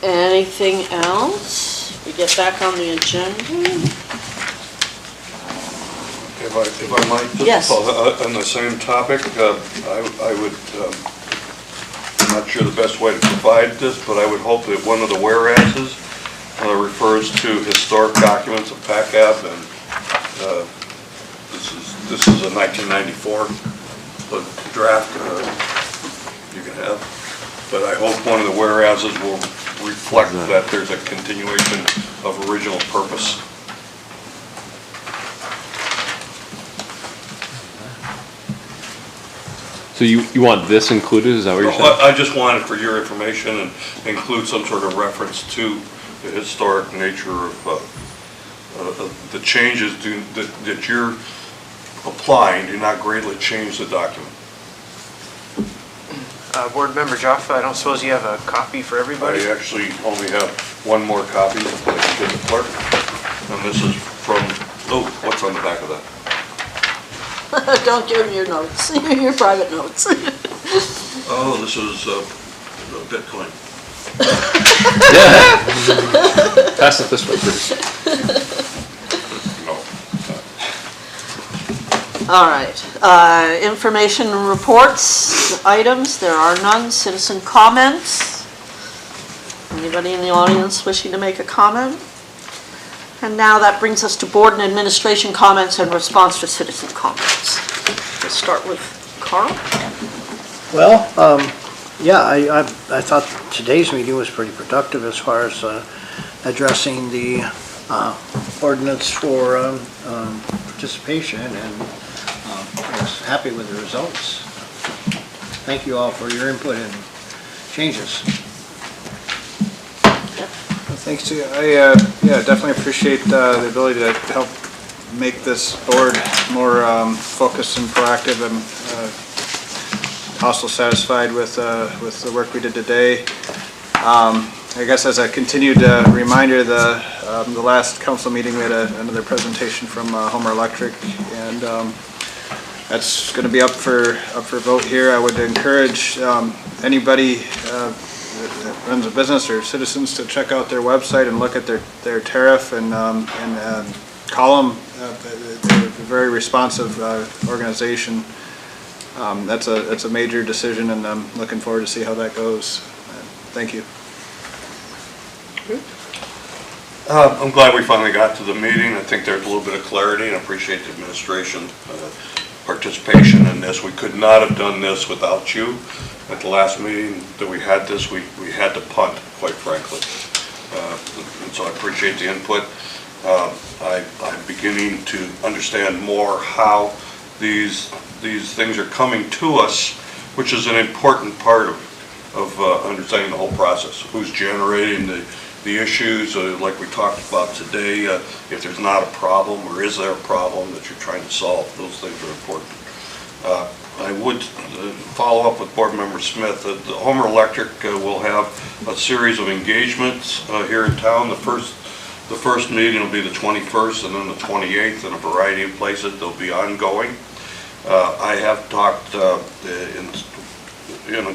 Anything else? We get back on the agenda? If I might, Yes. just on the same topic, I would, I'm not sure the best way to provide this, but I would hope that one of the whereases refers to historic documents of PACAB, and this is a 1994 draft you can have, but I hope one of the whereases will reflect that there's a continuation of original purpose. so you want this included, is that what you're saying? I just wanted for your information and include some sort of reference to the historic nature of the changes that you're applying do not greatly change the document. Board Member Jaffa, I don't suppose you have a copy for everybody? I actually only have one more copy that I can give the clerk. And this is from, oh, what's on the back of that? Don't give him your notes, your private notes. Oh, this is Bitcoin. Pass it this way, Bruce. No. All right, information and reports, items, there are none. Citizen comments? Anybody in the audience wishing to make a comment? And now that brings us to board and administration comments and response to citizen comments. Let's start with Carl. Well, yeah, I thought today's meeting was pretty productive as far as addressing the ordinance for participation, and I was happy with the results. Thank you all for your input and changes. Thanks to you. I definitely appreciate the ability to help make this board more focused and proactive. I'm also satisfied with the work we did today. I guess as a continued reminder, the last council meeting we had another presentation from Homer Electric, and that's going to be up for vote here. I would encourage anybody that runs a business or citizens to check out their website and look at their tariff and call them. They're a very responsive organization. That's a major decision, and I'm looking forward to see how that goes. Thank you. I'm glad we finally got to the meeting. I think there's a little bit of clarity, and I appreciate the administration participation in this. We could not have done this without you. At the last meeting that we had this, we had to punt, quite frankly. And so I appreciate the input. I'm beginning to understand more how these things are coming to us, which is an important part of understanding the whole process. Who's generating the issues, like we talked about today, if there's not a problem, or is there a problem that you're trying to solve, those things are important. I would follow up with Board Member Smith that the Homer Electric will have a series of engagements here in town. The first meeting will be the 21st, and then the 28th in a variety of places. They'll be ongoing. I have talked in a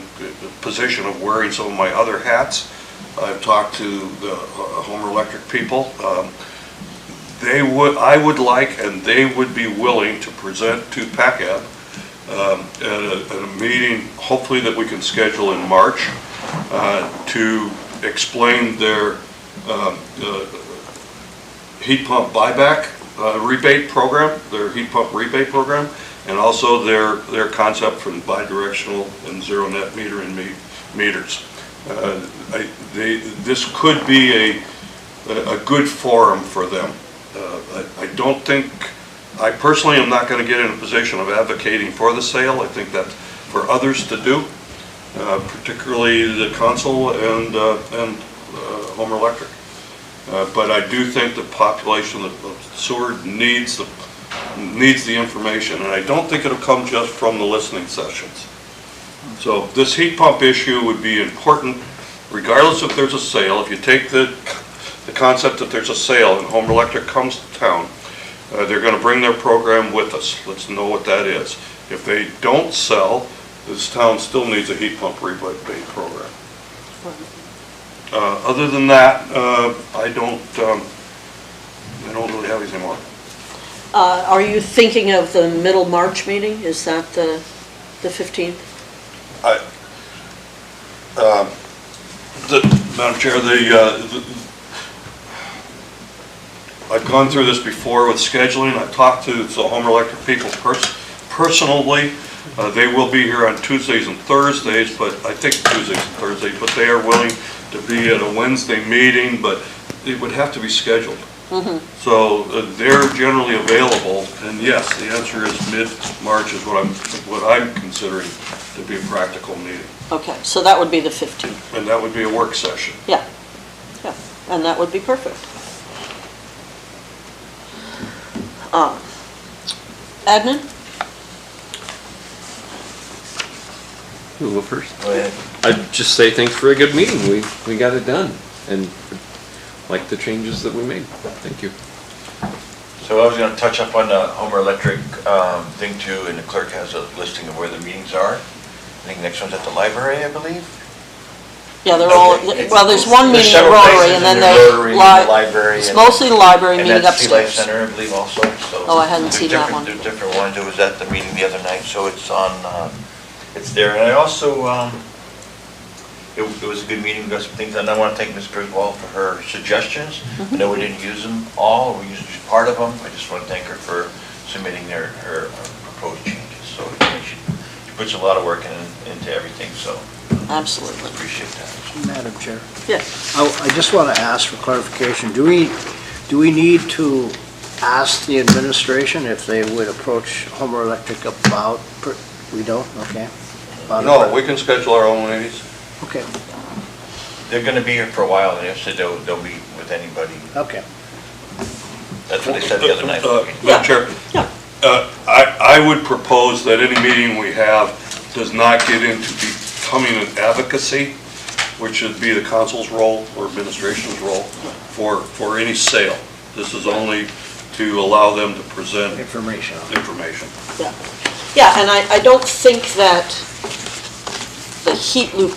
position of wearing some of my other hats. I've talked to the Homer Electric people. I would like, and they would be willing to present to PACAB at a meeting, hopefully that we can schedule in March, to explain their heat pump buyback rebate program, their heat pump rebate program, and also their concept for bi-directional and zero net metering meters. This could be a good forum for them. I personally am not going to get in a position of advocating for the sale. I think that's for others to do, particularly the council and Homer Electric. But I do think the population of Seward needs the information, and I don't think it'll come just from the listening sessions. So this heat pump issue would be important regardless if there's a sale. If you take the concept that there's a sale and Homer Electric comes to town, they're going to bring their program with us. Let's know what that is. If they don't sell, this town still needs a heat pump rebate program. Other than that, I don't really have anything more. Are you thinking of the middle March meeting? Is that the 15th? Madam Chair, I've gone through this before with scheduling. I've talked to the Homer Electric people personally. They will be here on Tuesdays and Thursdays, but I think Tuesdays and Thursdays, but they are willing to be at a Wednesday meeting, but it would have to be scheduled. Mm-hmm. So they're generally available, and yes, the answer is mid-March is what I'm considering to be a practical meeting. Okay, so that would be the 15th. And that would be a work session. Yeah, and that would be perfect. Admin? You'll go first. Go ahead. I'd just say thanks for a good meeting. We got it done and like the changes that we made. Thank you. So I was gonna touch up on the Homer Electric thing too, and the clerk has a listing of where the meetings are. I think next one's at the library, I believe. Yeah, they're all, well, there's one There's meeting at several Rotary, places and then in the there's Rotary and the library. It's and- mostly the library And meeting that's Sea Life upstairs. Center, I believe also, so. Oh, I hadn't there's seen that different- one. There's different ones. It was at the meeting the other night, so it's on, it's there. And I also, it was a good meeting, we got some things, and I want to thank Ms. Griswold for her suggestions. I know we didn't use them all, we used just part of them. I just want to thank her for submitting her proposed changes. So she puts a lot of work into everything, so Absolutely. appreciate that. Madam Chair. Yeah. I just want to ask for clarification. Do we need to ask the administration if they would approach Homer Electric about, we don't? Okay. No, we can schedule our own meetings. Okay, They're going to be here for a while, and they said they'll meet with anybody. okay. That's what they said the other night. Madam Chair, Yeah. I would propose that any meeting we have does not get into becoming an advocacy, which should be the council's role or administration's role for any sale. This is only to allow them to present Information. information. Yeah, yeah, and I don't think that the heat loop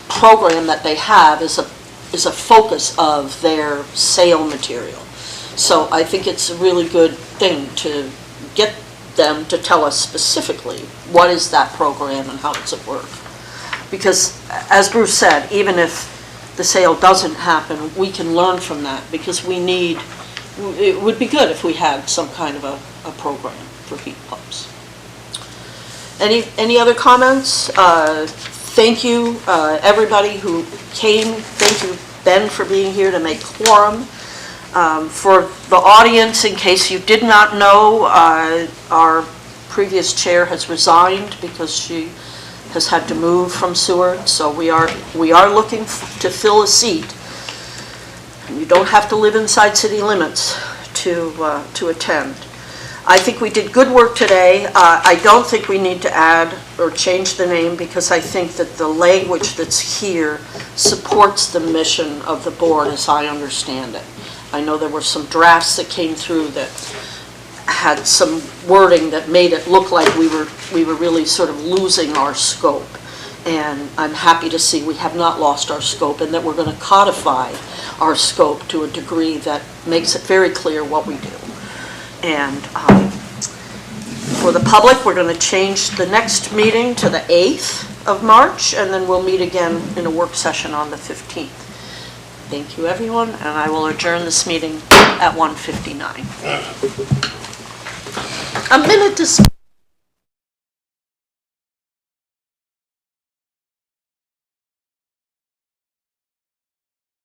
program that they have is a focus of their sale material. So I think it's a really good thing to get them to tell us specifically what is that program and how does it work. Because as Bruce said, even if the sale doesn't happen, we can learn from that because it would be good if we had some kind of a program for heat pumps. Any other comments? Thank you, everybody who came. Thank you, Ben, for being here to make quorum. For the audience, in case you did not know, our previous chair has resigned because she has had to move from Seward, so we are looking to fill a seat. You don't have to live inside city limits to attend. I think we did good work today. I don't think we need to add or change the name because I think that the language that's here supports the mission of the board as I understand it. I know there were some drafts that came through that had some wording that made it look like we were really sort of losing our scope. And I'm happy to see we have not lost our scope and that we're going to codify our scope to a degree that makes it very clear what we do. And for the public, we're going to change the next meeting to the 8th of March, and then we'll meet again in a work session on the 15th. Thank you, everyone, and I will adjourn this meeting at 1:59. A minute to spare.